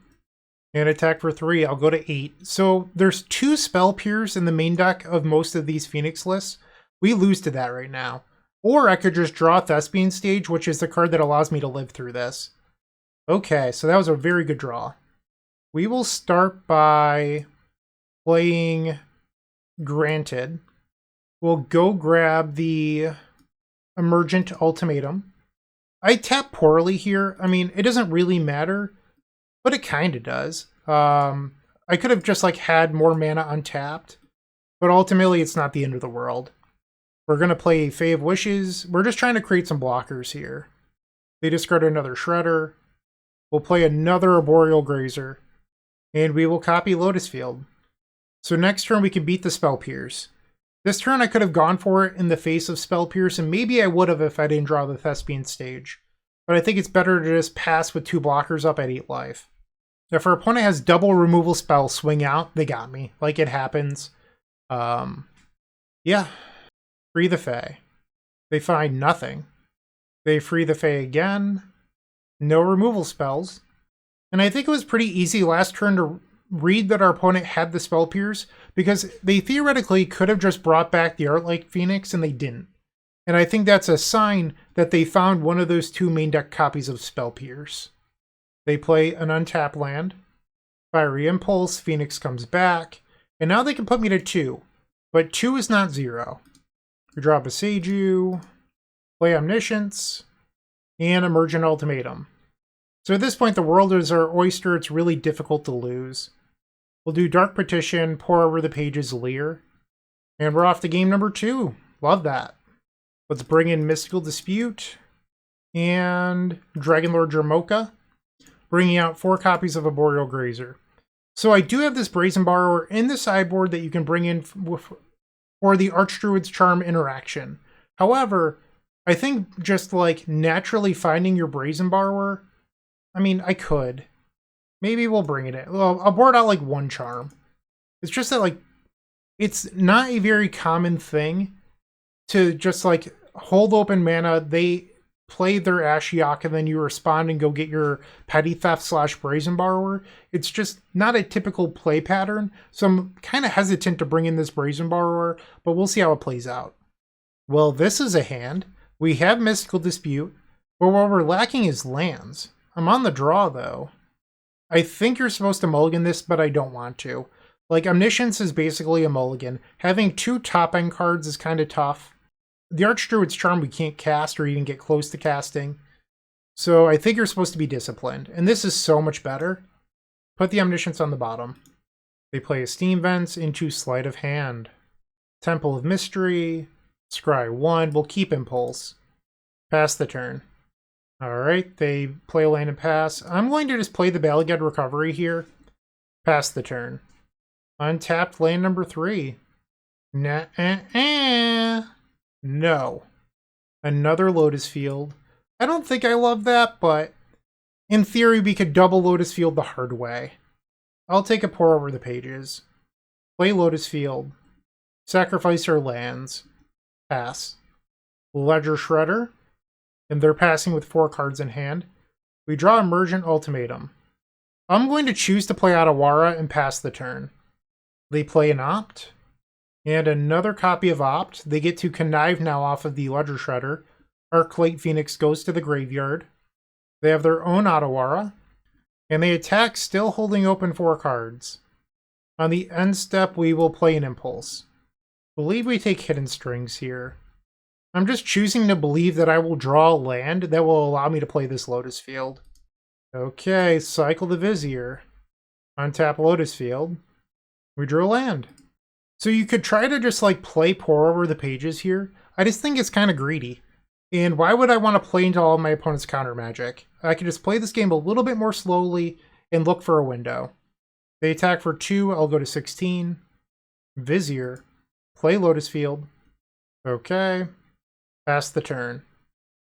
Speaker 1: and attack for 3. I'll go to 8. So there's 2 Spell Peers in the main deck of most of these Phoenix lists. We lose to that right now. Or I could just draw Thespian Stage, which is the card that allows me to live through this. Okay, so that was a very good draw. We will start by playing Granted. We'll go grab the Emergent Ultimatum. I tap poorly here. I mean, it doesn't really matter, but it kind of does. I could have just had more mana untapped, but ultimately it's not the end of the world. We're going to play Fae of Wishes. We're just trying to create some blockers here. They discard another Shredder. We'll play another Arboreal Grazer. And we will copy Lotus Field. So next turn we can beat the Spell Pierce. This turn I could have gone for it in the face of Spell Pierce, and maybe I would have if I didn't draw the Thespian Stage. But I think it's better to just pass with 2 blockers up at 8 life. If our opponent has double removal spell swing out, they got me. Like, it happens. Yeah. Free the Fae. They find nothing. They free the Fae again. No removal spells. And I think it was pretty easy last turn to read that our opponent had the Spell Pierce, because they theoretically could have just brought back the Arclight Phoenix, and they didn't. And I think that's a sign that they found one of those 2 main deck copies of Spell Pierce. They play an untapped land. Fiery Impulse, Phoenix comes back, and now they can put me to 2. But 2 is not 0. We drop a Seiju, play Omniscience, and Emergent Ultimatum. So at this point, the world is our oyster. It's really difficult to lose. We'll do Dark Petition, Pore Over the Pages, Lier. And we're off to game number 2. Love that. Let's bring in Mystical Dispute and Dragonlord Jamoka, bringing out 4 copies of Arboreal Grazer. So I do have this Brazen Borrower in the sideboard that you can bring in for the Archdruid's Charm interaction. However, I think just naturally finding your Brazen Borrower, I mean, I could. Maybe we'll bring it in. Well, I'll board out 1 charm. It's just that it's not a very common thing to just hold open mana. They play their Ashiok and then you respond and go get your Petty Theft / Brazen Borrower. It's just not a typical play pattern. So I'm kind of hesitant to bring in this Brazen Borrower, but we'll see how it plays out. Well, this is a hand. We have Mystical Dispute, but what we're lacking is lands. I'm on the draw, though. I think you're supposed to mulligan this, but I don't want to. Omniscience is basically a mulligan. Having 2 top-end cards is kind of tough. The Archdruid's Charm we can't cast or even get close to casting. So I think you're supposed to be disciplined. And this is so much better. Put the Omniscience on the bottom. They play a Steam Vents into Sleight of Hand. Temple of Mystery. Scry 1. We'll keep Impulse. Pass the turn. Alright, they play a land and pass. I'm going to just play the Bala Ged Recovery here. Pass the turn. Untapped land number 3. No. Another Lotus Field. I don't think I love that, but in theory we could double Lotus Field the hard way. I'll take a Pore Over the Pages. Play Lotus Field. Sacrifice our lands. Pass. Ledger Shredder. And they're passing with 4 cards in hand. We draw Emergent Ultimatum. I'm going to choose to play Otawara and pass the turn. They play an Opt. And another copy of Opt. They get to Connive now off of the Ledger Shredder. Arclight Phoenix goes to the graveyard. They have their own Otawara. And they attack still holding open 4 cards. On the end step, we will play an Impulse. Believe we take Hidden Strings here. I'm just choosing to believe that I will draw a land that will allow me to play this Lotus Field. Okay, cycle the Vizier. Untap Lotus Field. We drew a land. So you could try to just like play Pore over the pages here. I just think it's kind of greedy. And why would I want to play into all of my opponent's counter magic? I could just play this game a little bit more slowly and look for a window. They attack for 2, I'll go to 16. Vizier. Play Lotus Field. Okay. Pass the turn.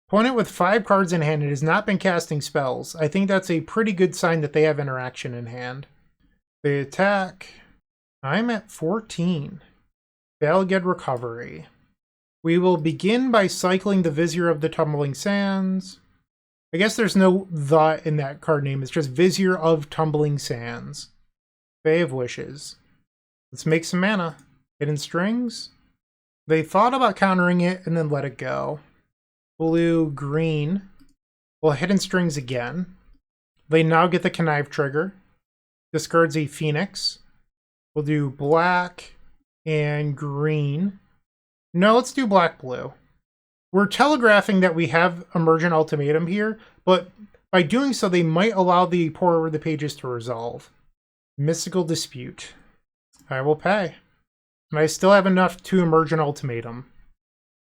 Speaker 1: Opponent with 5 cards in hand and has not been casting spells. I think that's a pretty good sign that they have interaction in hand. They attack. I'm at 14. Valged Recovery. We will begin by cycling the Vizier of the Tumbling Sands. I guess there's no "the" in that card name. It's just Vizier of Tumbling Sands. Fae of Wishes. Let's make some mana. Hidden Strings. They thought about countering it and then let it go. Blue, green. Well, Hidden Strings again. They now get the Connive trigger. Discards a Phoenix. We'll do black and green. No, let's do black-blue. We're telegraphing that we have Emergent Ultimatum here, but by doing so, they might allow the Pore over the pages to resolve. Mystical Dispute. I will pay. And I still have enough to Emergent Ultimatum.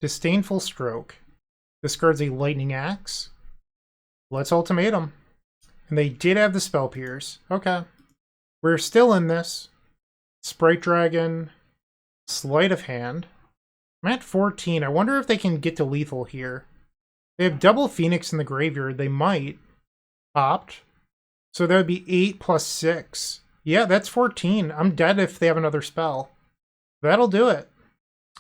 Speaker 1: Disdainful Stroke. Discards a Lightning Axe. Let's Ultimatum. And they did have the Spell Pierce. Okay. We're still in this. Sprite Dragon. Sleight of Hand. I'm at 14. I wonder if they can get to lethal here. They have double Phoenix in the graveyard. They might opt. So that would be 8 plus 6. Yeah, that's 14. I'm dead if they have another spell. That'll do it.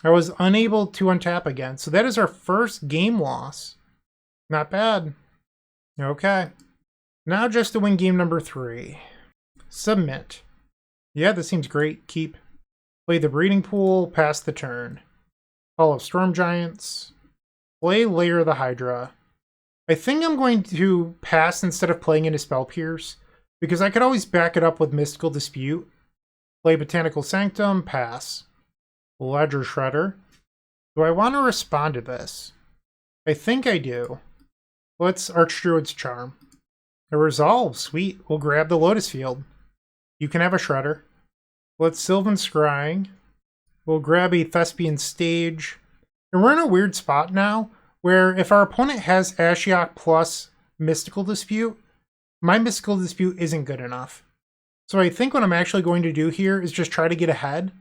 Speaker 1: I was unable to untap again. So that is our first game loss. Not bad. Okay. Now just to win game number 3. Submit. Yeah, this seems great. Keep. Play the Breeding Pool. Pass the turn. Hall of Storm Giants. Play Lier the Hydra. I think I'm going to pass instead of playing into Spell Pierce, because I could always back it up with Mystical Dispute. Play Botanical Sanctum. Pass. Ledger Shredder. Do I want to respond to this? I think I do. Let's Archdruid's Charm. A Resolve. Sweet. We'll grab the Lotus Field. You can have a Shredder. Let's Sylvan Scrying. We'll grab a Thespian Stage. And we're in a weird spot now, where if our opponent has Ashiok plus Mystical Dispute, my Mystical Dispute isn't good enough. So I think what I'm actually going to do here is just try to get ahead,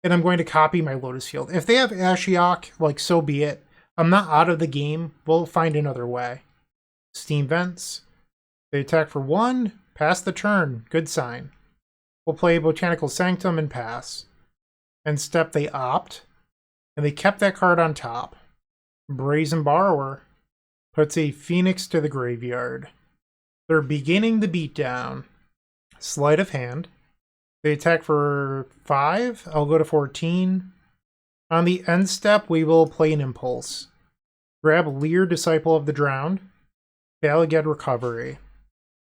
Speaker 1: and I'm going to copy my Lotus Field. If they have Ashiok, like, so be it. I'm not out of the game. We'll find another way. Steam Vents. They attack for 1. Pass the turn. Good sign. We'll play Botanical Sanctum and pass. And step, they opt. And they kept that card on top. Brazen Borrower. Puts a Phoenix to the graveyard. They're beginning the beatdown. Sleight of Hand. They attack for 5. I'll go to 14. On the end step, we will play an Impulse. Grab Lier, Disciple of the Drowned. Valged Recovery.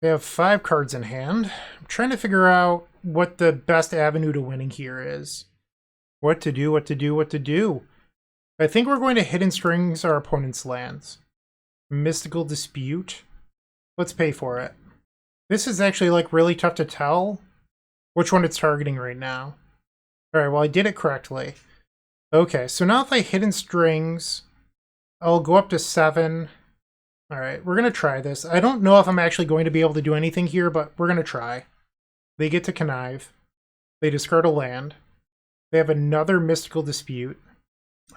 Speaker 1: They have 5 cards in hand. I'm trying to figure out what the best avenue to winning here is. What to do, what to do, what to do. I think we're going to Hidden Strings our opponent's lands. Mystical Dispute. Let's pay for it. This is actually like really tough to tell which one it's targeting right now. Alright, well I did it correctly. Okay, so now if I Hidden Strings, I'll go up to 7. Alright, we're going to try this. I don't know if I'm actually going to be able to do anything here, but we're going to try. They get to Connive. They discard a land. They have another Mystical Dispute.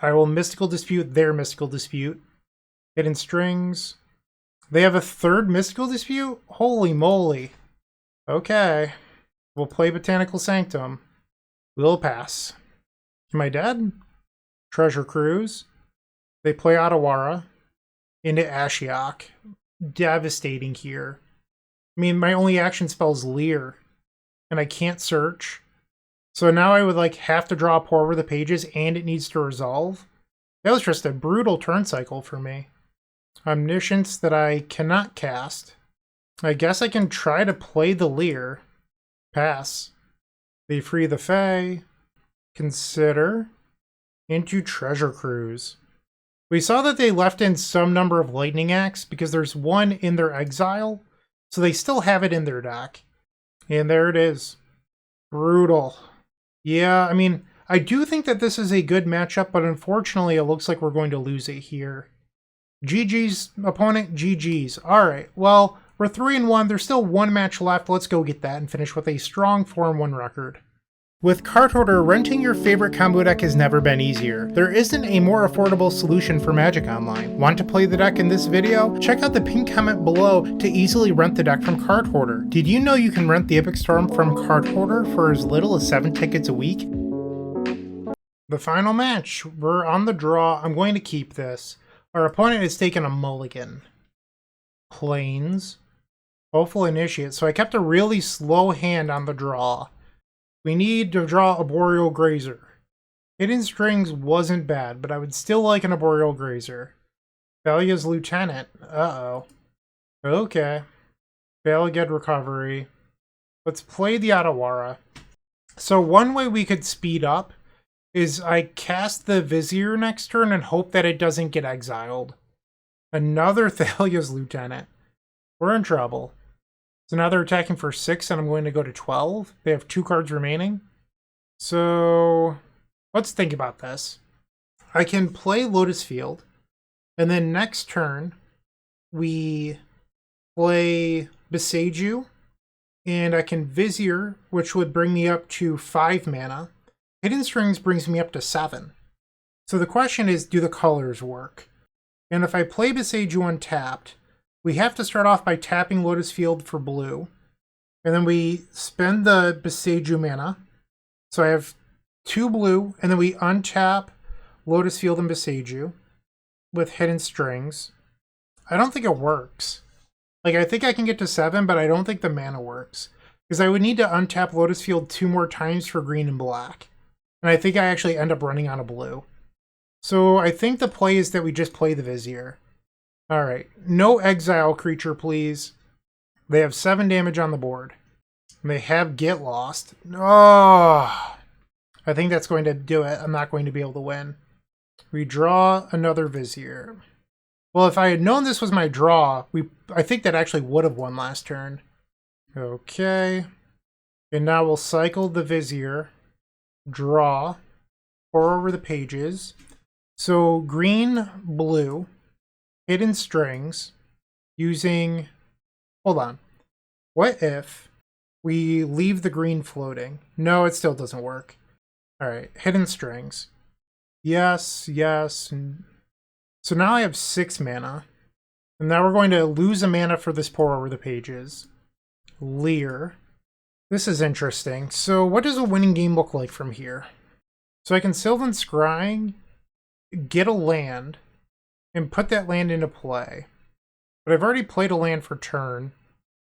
Speaker 1: I will Mystical Dispute their Mystical Dispute. Hidden Strings. They have a third Mystical Dispute? Holy moly. Okay. We'll play Botanical Sanctum. We'll pass. Am I dead? Treasure Cruise. They play Otawara into Ashiok. Devastating here. I mean, my only action spell is Lier. And I can't search. So now I would like have to draw Pore over the pages and it needs to resolve. That was just a brutal turn cycle for me. Omniscience that I cannot cast. I guess I can try to play the Lier. Pass. They free the Fae. Consider. Into Treasure Cruise. We saw that they left in some number of Lightning Axe because there's one in their exile, so they still have it in their deck. And there it is. Brutal. Yeah, I mean, I do think that this is a good matchup, but unfortunately it looks like we're going to lose it here. GG's, opponent, GG's. Alright, well, we're 3-1. There's still one match left. Let's go get that and finish with a strong 4-1 record. With Card Hoarder, renting your favorite combo deck has never been easier. There isn't a more affordable solution for Magic Online. Want to play the deck in this video? Check out the pinned comment below to easily rent the deck from Card Hoarder. Did you know you can rent the Epic Storm from Card Hoarder for as little as 7 tickets a week? The final match. We're on the draw. I'm going to keep this. Our opponent has taken a mulligan. Plains. Hopeful Initiate. So I kept a really slow hand on the draw. We need to draw a Boreal Grazer. Hidden Strings wasn't bad, but I would still like an Boreal Grazer. Valia's Lieutenant. Uh-oh. Okay. Valaged Recovery. Let's play the Otawara. So one way we could speed up is I cast the Vizier next turn and hope that it doesn't get exiled. Another Thalia's Lieutenant. We're in trouble. So now they're attacking for 6 and I'm going to go to 12. They have 2 cards remaining. So let's think about this. I can play Lotus Field. And then next turn, we play Beseiju. And I can Vizier, which would bring me up to 5 mana. Hidden Strings brings me up to 7. So the question is, do the colors work? And if I play Beseiju untapped, we have to start off by tapping Lotus Field for blue. And then we spend the Beseiju mana. So I have 2 blue, and then we untap Lotus Field and Beseiju with Hidden Strings. I don't think it works. Like, I think I can get to 7, but I don't think the mana works. Because I would need to untap Lotus Field 2 more times for green and black. And I think I actually end up running out of blue. So I think the play is that we just play the Vizier. Alright, no exile creature, please. They have 7 damage on the board. And they have Get Lost. Oh, I think that's going to do it. I'm not going to be able to win. We draw another Vizier. Well, if I had known this was my draw, I think that actually would have won last turn. Okay. And now we'll cycle the Vizier. Draw. Pour over the pages. So green, blue. Hidden Strings, using, hold on, what if we leave the green floating? No, it still doesn't work. Alright, Hidden Strings. Yes, yes. So now I have 6 mana. And now we're going to lose a mana for this Pour over the pages. Lier. This is interesting. So what does a winning game look like from here? So I can Sylvan Scrying, get a land, and put that land into play. But I've already played a land for turn.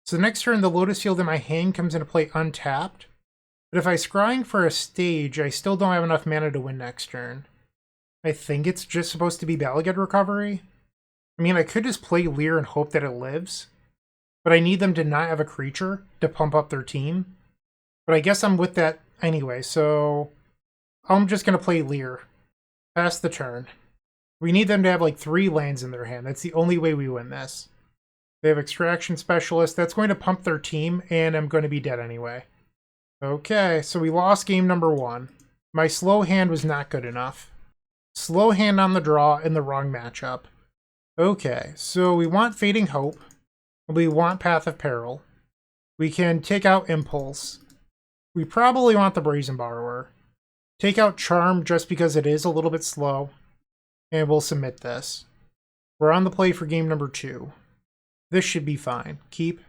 Speaker 1: So the next turn, the Lotus Field in my hand comes into play untapped. But if I scrying for a stage, I still don't have enough mana to win next turn. I think it's just supposed to be Valaged Recovery. I mean, I could just play Lier and hope that it lives. But I need them to not have a creature to pump up their team. But I guess I'm with that anyway, so I'm just going to play Lier. Pass the turn. We need them to have like 3 lands in their hand. That's the only way we win this. They have Extraction Specialist. That's going to pump their team, and I'm going to be dead anyway. Okay, so we lost game number 1. My slow hand was not good enough. Slow hand on the draw in the wrong matchup. Okay, so we want Fading Hope. We want Path of Peril. We can take out Impulse. We probably want the Brazen Borrower. Take out Charm just because it is a little bit slow. And we'll submit this. We're on the play for game number 2. This should be fine. Keep.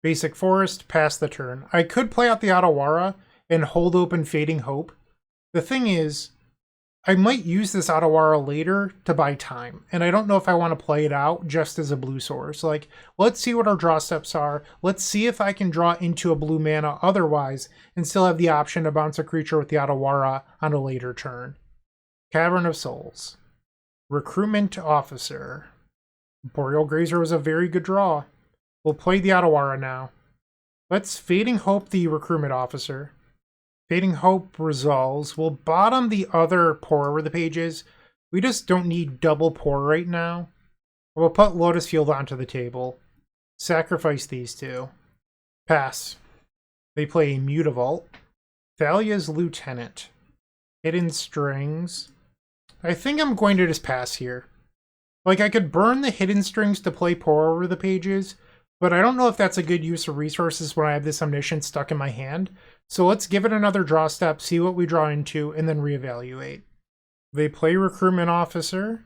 Speaker 1: Basic Forest, pass the turn. I could play out the Otawara and hold open Fading Hope. The thing is, I might use this Otawara later to buy time. And I don't know if I want to play it out just as a blue source. Like, let's see what our draw steps are. Let's see if I can draw into a blue mana otherwise and still have the option to bounce a creature with the Otawara on a later turn. Cavern of Souls. Recruitment Officer. Boreal Grazer was a very good draw. We'll play the Otawara now. Let's Fading Hope the Recruitment Officer. Fading Hope resolves. We'll bottom the other Pore over the pages. We just don't need double Pore right now. We'll put Lotus Field onto the table. Sacrifice these two. Pass. They play a Mutavault. Thalia's Lieutenant. Hidden Strings. I think I'm going to just pass here. Like, I could burn the Hidden Strings to play Pore over the pages, but I don't know if that's a good use of resources when I have this Omniscience stuck in my hand. So let's give it another draw step, see what we draw into, and then reevaluate. They play Recruitment Officer.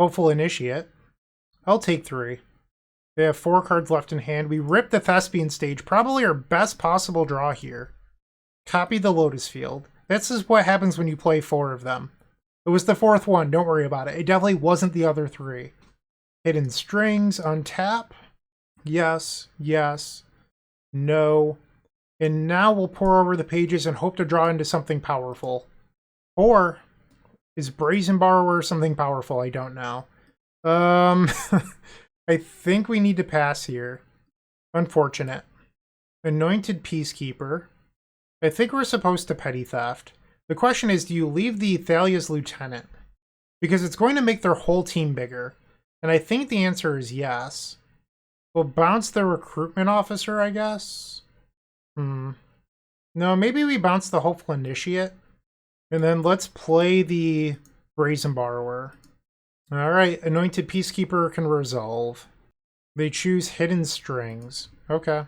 Speaker 1: Hopeful Initiate. I'll take 3. They have 4 cards left in hand. We rip the Thespian stage, probably our best possible draw here. Copy the Lotus Field. This is what happens when you play 4 of them. It was the 4th one, don't worry about it. It definitely wasn't the other 3. Hidden Strings, untap. Yes, yes, no. And now we'll Pore over the pages and hope to draw into something powerful. Or is Brazen Borrower something powerful? I don't know. I think we need to pass here. Unfortunate. Anointed Peacekeeper. I think we're supposed to Petty Theft. The question is, do you leave the Thalia's Lieutenant? Because it's going to make their whole team bigger. And I think the answer is yes. We'll bounce the Recruitment Officer, I guess? No, maybe we bounce the Hopeful Initiate. And then let's play the Brazen Borrower. Alright, Anointed Peacekeeper can resolve. They choose Hidden Strings. Okay.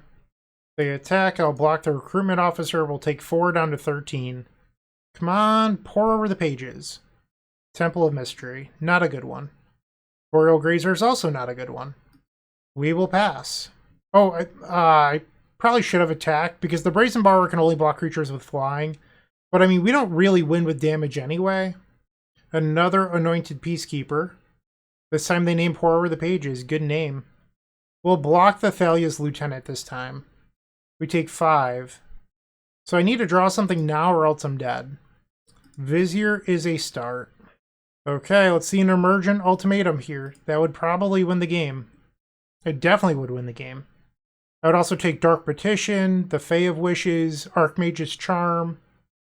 Speaker 1: They attack, I'll block the Recruitment Officer. We'll take 4 down to 13. Come on, Pore over the pages. Temple of Mystery. Not a good one. Boreal Grazer is also not a good one. We will pass. Oh, I probably should have attacked, because the Brazen Borrower can only block creatures with flying. But I mean, we don't really win with damage anyway. Another Anointed Peacekeeper. This time they name Pore over the pages. Good name. We'll block the Thalia's Lieutenant this time. We take 5. So I need to draw something now or else I'm dead. Vizier is a start. Okay, let's see an Emergent Ultimatum here. That would probably win the game. It definitely would win the game. I would also take Dark Petition, the Fae of Wishes, Archmage's Charm.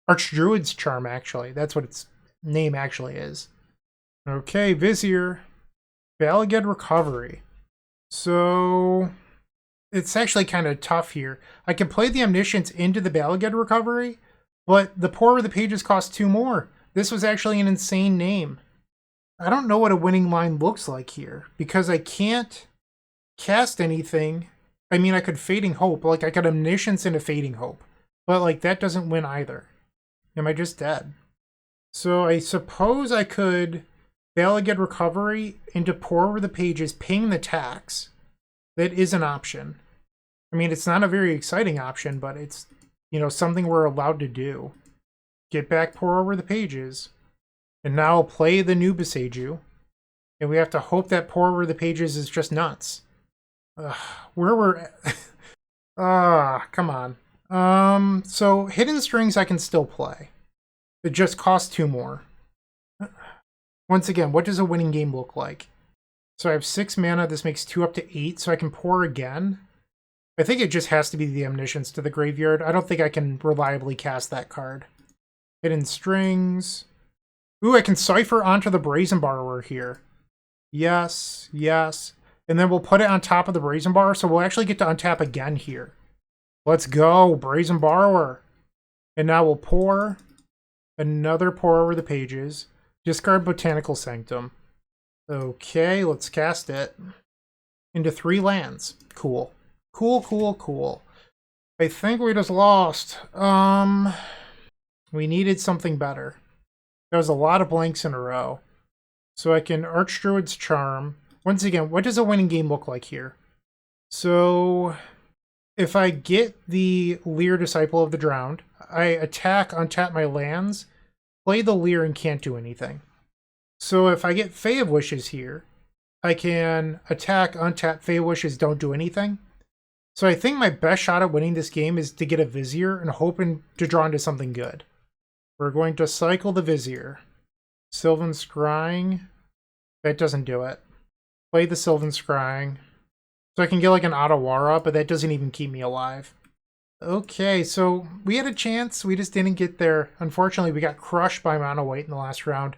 Speaker 1: Archdruid's Charm, actually. That's what its name actually is. Okay, Vizier. Balaged Recovery. So it's actually kind of tough here. I can play the Omniscience into the Balaged Recovery, but the Pore over the pages cost 2 more. This was actually an insane name. I don't know what a winning line looks like here, because I can't cast anything. I mean, I could Fading Hope. Like, I could Omniscience into Fading Hope. But, like, that doesn't win either. Am I just dead? So I suppose I could Balaged Recovery into Pore over the pages, ping the tax. That is an option. I mean, it's not a very exciting option, but it's, you know, something we're allowed to do. Get back Pore over the pages. And now I'll play the new Beseiju. And we have to hope that Pore over the pages is just nuts. Where we're come on. So Hidden Strings I can still play. It just costs 2 more. Once again, what does a winning game look like? So I have 6 mana. This makes 2 up to 8, so I can Pore again. I think it just has to be the Omniscience to the graveyard. I don't think I can reliably cast that card. Hidden Strings. Ooh, I can Cipher onto the Brazen Borrower here. Yes, yes. And then we'll put it on top of the Brazen Borrower, so we'll actually get to untap again here. Let's go, Brazen Borrower. And now we'll Pore. Another Pore over the pages. Discard Botanical Sanctum. Okay, let's cast it. Into 3 lands. Cool. Cool, cool, cool. I think we just lost. We needed something better. There was a lot of blanks in a row. So I can Archdruid's Charm. Once again, what does a winning game look like here? So if I get the Lier, Disciple of the Drowned, I attack, untap my lands, play the Lier, and can't do anything. So if I get Fae of Wishes here, I can attack, untap, Fae of Wishes, don't do anything. So I think my best shot at winning this game is to get a Vizier and hoping to draw into something good. We're going to cycle the Vizier. Sylvan Scrying. That doesn't do it. Play the Sylvan Scrying. So I can get like an Otawara, but that doesn't even keep me alive. Okay, so we had a chance. We just didn't get there. Unfortunately, we got crushed by MonoWhite in the last round.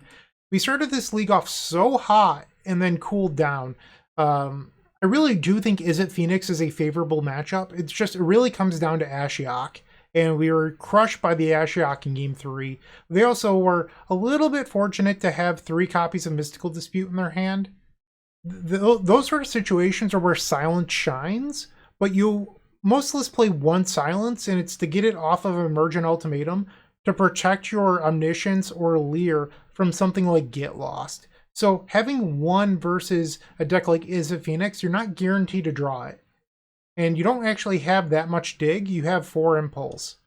Speaker 1: We started this league off so hot and then cooled down. I really do think Izzet Phoenix is a favorable matchup. It's just, it really comes down to Ashiok. And we were crushed by the Ashiok in Game 3. They also were a little bit fortunate to have 3 copies of Mystical Dispute in their hand. Those sort of situations are where silence shines, but you most lists play 1 silence, and it's to get it off of Emergent Ultimatum to protect your Omniscience or Lier from something like Get Lost. So having 1 versus a deck like Izzet Phoenix, you're not guaranteed to draw it. And you don't actually have that much dig, you have 4 impulse.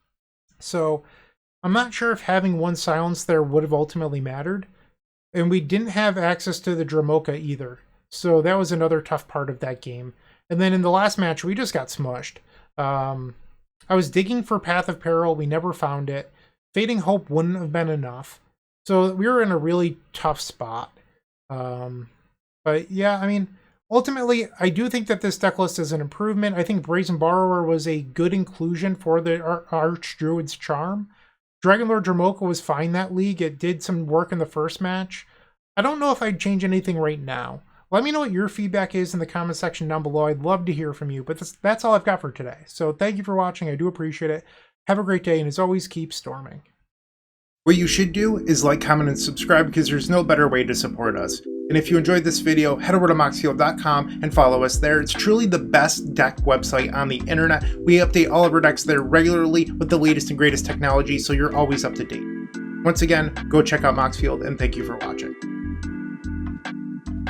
Speaker 1: So I'm not sure if having 1 silence there would have ultimately mattered. And we didn't have access to the Dramoka either. So that was another tough part of that game. And then in the last match, we just got smushed. I was digging for Path of Peril, we never found it. Fading Hope wouldn't have been enough. So we were in a really tough spot. But yeah, I mean, ultimately, I do think that this deck list is an improvement. I think Brazen Borrower was a good inclusion for the Archdruid's Charm. Dragonlord Dramoka was fine that league. It did some work in the first match. I don't know if I'd change anything right now. Let me know what your feedback is in the comment section down below. I'd love to hear from you, but that's all I've got for today. So thank you for watching. I do appreciate it. Have a great day, and as always, keep storming. What you should do is like, comment, and subscribe because there's no better way to support us. And if you enjoyed this video, head over to moxfield.com and follow us there. It's truly the best deck website on the internet. We update all of our decks there regularly with the latest and greatest technology, so you're always up to date. Once again, go check out Moxfield, and thank you for watching.